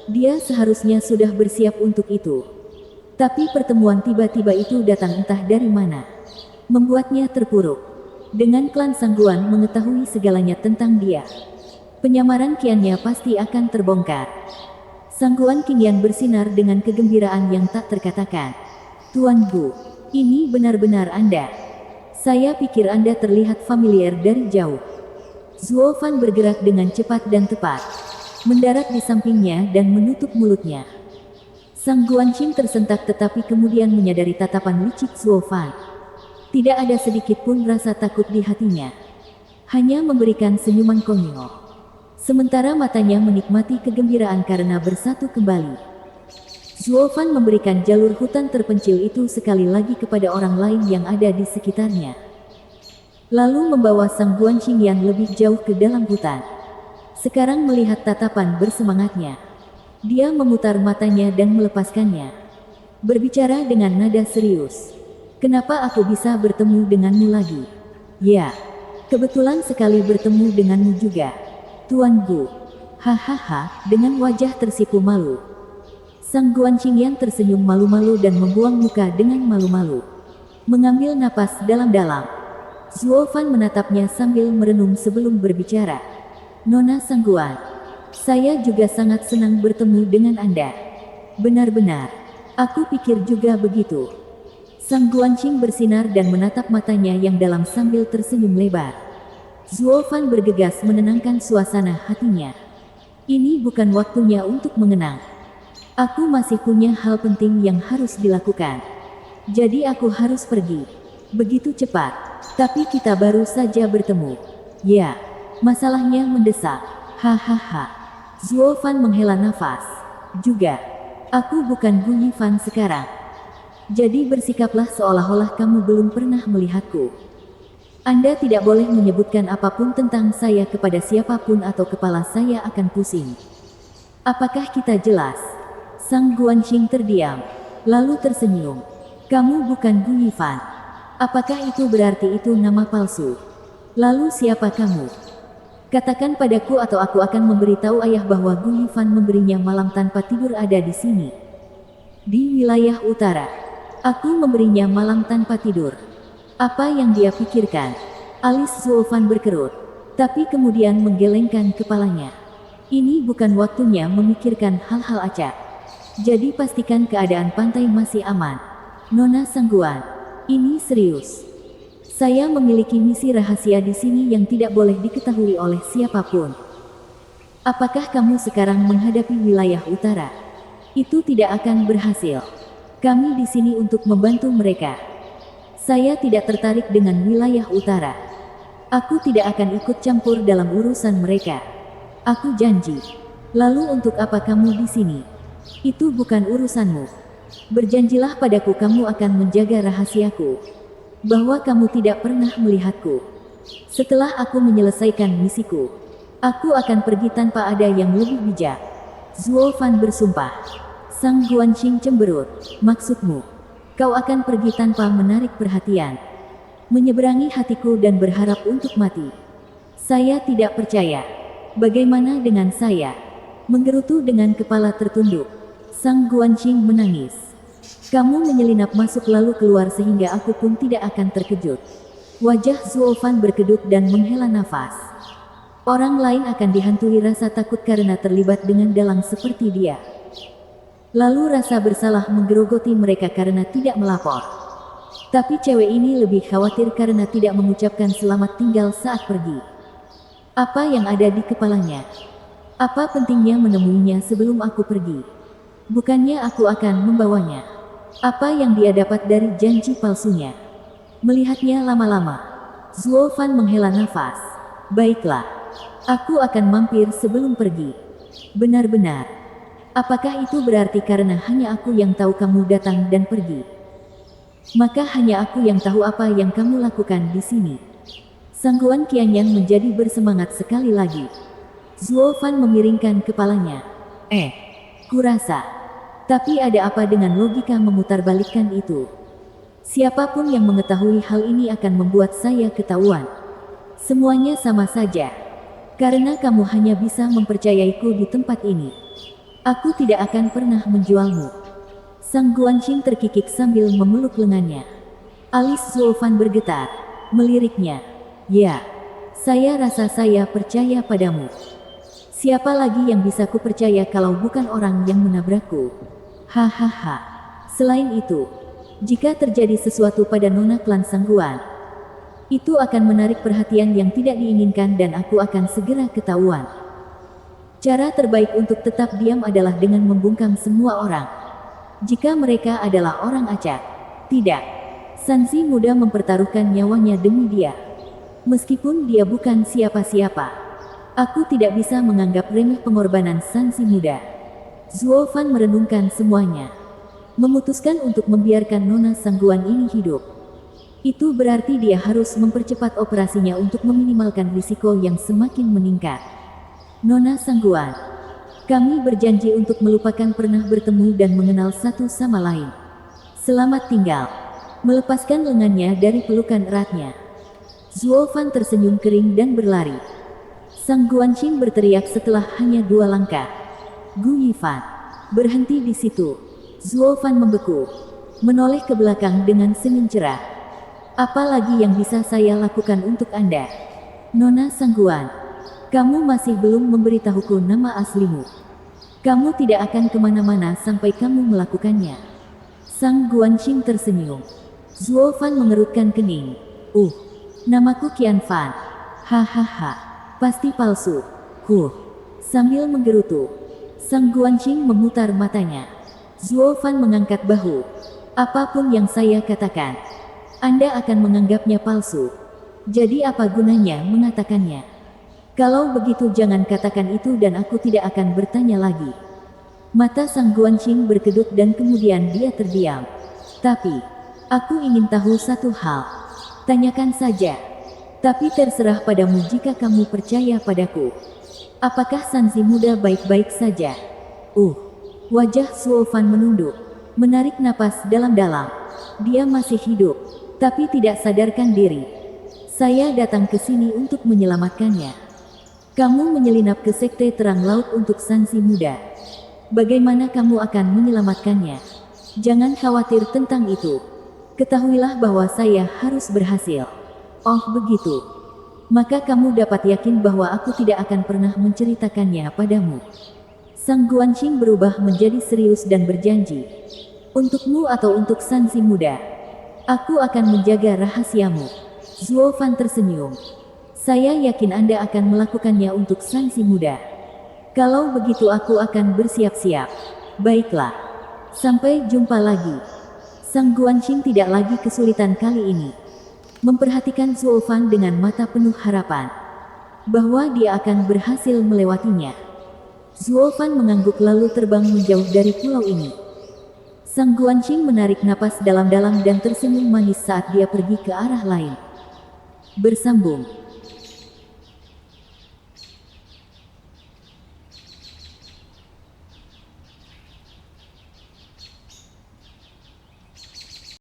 dia seharusnya sudah bersiap untuk itu. Tapi pertemuan tiba-tiba itu datang entah dari mana. Membuatnya terpuruk. Dengan klan Sangguan mengetahui segalanya tentang dia. Penyamaran kiannya pasti akan terbongkar. Sangguan Qingyan bersinar dengan kegembiraan yang tak terkatakan. Tuan Gu, ini benar-benar Anda. Saya pikir Anda terlihat familiar dari jauh. Zuo Fan bergerak dengan cepat dan tepat. Mendarat di sampingnya dan menutup mulutnya. Sang Guanqing tersentak tetapi kemudian menyadari tatapan licik Zuo Fan. Tidak ada sedikit pun rasa takut di hatinya. Hanya memberikan senyuman konyol. Sementara matanya menikmati kegembiraan karena bersatu kembali. Zuo Fan memberikan jalur hutan terpencil itu sekali lagi kepada orang lain yang ada di sekitarnya. Lalu membawa Sang Guanqing yang lebih jauh ke dalam hutan. Sekarang melihat tatapan bersemangatnya. Dia memutar matanya dan melepaskannya. Berbicara dengan nada serius. Kenapa aku bisa bertemu denganmu lagi? Ya, kebetulan sekali bertemu denganmu juga. Tuan Gu. Hahaha, dengan wajah tersipu malu. Sang Guanqing yang tersenyum malu-malu dan membuang muka dengan malu-malu. Mengambil napas dalam-dalam. Zuo Fan menatapnya sambil merenung sebelum berbicara. Nona Sangguan, saya juga sangat senang bertemu dengan Anda. Benar-benar, aku pikir juga begitu. Sang Guanqing bersinar dan menatap matanya yang dalam sambil tersenyum lebar. Zuo Fan bergegas menenangkan suasana hatinya. Ini bukan waktunya untuk mengenang. Aku masih punya hal penting yang harus dilakukan. Jadi aku harus pergi. Begitu cepat. Tapi kita baru saja bertemu. Ya, masalahnya mendesak. Hahaha. Zuo Fan menghela nafas. Juga, aku bukan Gu Yifan sekarang. Jadi bersikaplah seolah-olah kamu belum pernah melihatku. Anda tidak boleh menyebutkan apapun tentang saya kepada siapapun atau kepala saya akan pusing. Apakah kita jelas? Sang Guanqing terdiam, lalu tersenyum. Kamu bukan Gu Yifan. Apakah itu berarti itu nama palsu? Lalu siapa kamu? Katakan padaku atau aku akan memberitahu ayah bahwa Gu Yifan memberinya malam tanpa tidur ada di sini. Di wilayah utara. Aku memberinya malam tanpa tidur. Apa yang dia pikirkan? Alis Zuo Fan berkerut, tapi kemudian menggelengkan kepalanya. Ini bukan waktunya memikirkan hal-hal acak. Jadi pastikan keadaan pantai masih aman. Nona Sangguan, ini serius. Saya memiliki misi rahasia di sini yang tidak boleh diketahui oleh siapapun. Apakah kamu sekarang menghadapi wilayah utara? Itu tidak akan berhasil. Kami di sini untuk membantu mereka. Saya tidak tertarik dengan wilayah utara. Aku tidak akan ikut campur dalam urusan mereka. Aku janji. Lalu untuk apa kamu di sini? Itu bukan urusanmu. Berjanjilah padaku kamu akan menjaga rahasiaku. Bahwa kamu tidak pernah melihatku. Setelah aku menyelesaikan misiku, aku akan pergi tanpa ada yang lebih bijak. Zuo Fan bersumpah. Sang Guanxing cemberut. Maksudmu, kau akan pergi tanpa menarik perhatian, menyeberangi hatiku dan berharap untuk mati. Saya tidak percaya. Bagaimana dengan saya? Menggerutu dengan kepala tertunduk, Sang Guanxing menangis. Kamu menyelinap masuk lalu keluar sehingga aku pun tidak akan terkejut. Wajah Zuo Fan berkedut dan menghela nafas. Orang lain akan dihantui rasa takut karena terlibat dengan dalang seperti dia. Lalu rasa bersalah menggerogoti mereka karena tidak melapor. Tapi cewek ini lebih khawatir karena tidak mengucapkan selamat tinggal saat pergi. Apa yang ada di kepalanya? Apa pentingnya menemuinya sebelum aku pergi? Bukannya aku akan membawanya. Apa yang dia dapat dari janji palsunya? Melihatnya lama-lama, Zuo Fan menghela nafas. Baiklah, aku akan mampir sebelum pergi. Benar-benar. Apakah itu berarti karena hanya aku yang tahu kamu datang dan pergi? Maka hanya aku yang tahu apa yang kamu lakukan di sini. Sangguan Qianyan menjadi bersemangat sekali lagi. Zuo Fan memiringkan kepalanya. Kurasa. Tapi ada apa dengan logika memutarbalikkan itu? Siapapun yang mengetahui hal ini akan membuat saya ketahuan. Semuanya sama saja. Karena kamu hanya bisa mempercayaiku di tempat ini. Aku tidak akan pernah menjualmu. Sang Guanxing terkikik sambil memeluk lengannya. Alis Zuo Fan bergetar. Meliriknya. Ya, saya rasa saya percaya padamu. Siapa lagi yang bisa kupercaya kalau bukan orang yang menabrakku? Hahaha. Selain itu, jika terjadi sesuatu pada Nona klan Sangguan, itu akan menarik perhatian yang tidak diinginkan dan aku akan segera ketahuan. Cara terbaik untuk tetap diam adalah dengan membungkam semua orang. Jika mereka adalah orang acak. Tidak. Sansi muda mempertaruhkan nyawanya demi dia. Meskipun dia bukan siapa-siapa. Aku tidak bisa menganggap remeh pengorbanan Sansi muda. Zuo Fan merenungkan semuanya. Memutuskan untuk membiarkan Nona Sangguan ini hidup. Itu berarti dia harus mempercepat operasinya untuk meminimalkan risiko yang semakin meningkat. Nona Sangguan, kami berjanji untuk melupakan pernah bertemu dan mengenal satu sama lain. Selamat tinggal. Melepaskan lengannya dari pelukan eratnya. Zuo Fan tersenyum kering dan berlari. Sang Guanxing berteriak setelah hanya 2 langkah. Gu Yifan, berhenti di situ. Zuo Fan membeku, menoleh ke belakang dengan senyum cerah. Apa lagi yang bisa saya lakukan untuk Anda? Nona Sangguan, kamu masih belum memberitahuku nama aslimu. Kamu tidak akan kemana-mana sampai kamu melakukannya. Sang Guanxing tersenyum. Zuo Fan mengerutkan kening. Namaku Qian Fan. Hahaha. Pasti palsu. Sambil menggerutu, Sang Guanxing memutar matanya. Zuo Fan mengangkat bahu. Apapun yang saya katakan, Anda akan menganggapnya palsu. Jadi apa gunanya mengatakannya? Kalau begitu jangan katakan itu dan aku tidak akan bertanya lagi. Mata Sang Guanxing berkedut dan kemudian dia terdiam. Tapi, aku ingin tahu satu hal. Tanyakan saja. Tapi terserah padamu jika kamu percaya padaku. Apakah Sansi muda baik-baik saja? Wajah Zuo Fan menunduk. Menarik napas dalam-dalam. Dia masih hidup, tapi tidak sadarkan diri. Saya datang ke sini untuk menyelamatkannya. Kamu menyelinap ke sekte terang laut untuk Sansi muda. Bagaimana kamu akan menyelamatkannya? Jangan khawatir tentang itu. Ketahuilah bahwa saya harus berhasil. Oh begitu. Maka kamu dapat yakin bahwa aku tidak akan pernah menceritakannya padamu. Sang Guanxing berubah menjadi serius dan berjanji. Untukmu atau untuk Sansi muda, aku akan menjaga rahasiamu. Zuo Fan tersenyum. Saya yakin Anda akan melakukannya untuk Sansi muda. Kalau begitu aku akan bersiap-siap. Baiklah. Sampai jumpa lagi. Sang Guanxing tidak lagi kesulitan kali ini. memperhatikan Zuo Fan dengan mata penuh harapan bahwa dia akan berhasil melewatinya. Zuo Fan mengangguk lalu terbang menjauh dari pulau ini. Sang Guanxing menarik napas dalam-dalam dan tersenyum manis saat dia pergi ke arah lain. Bersambung.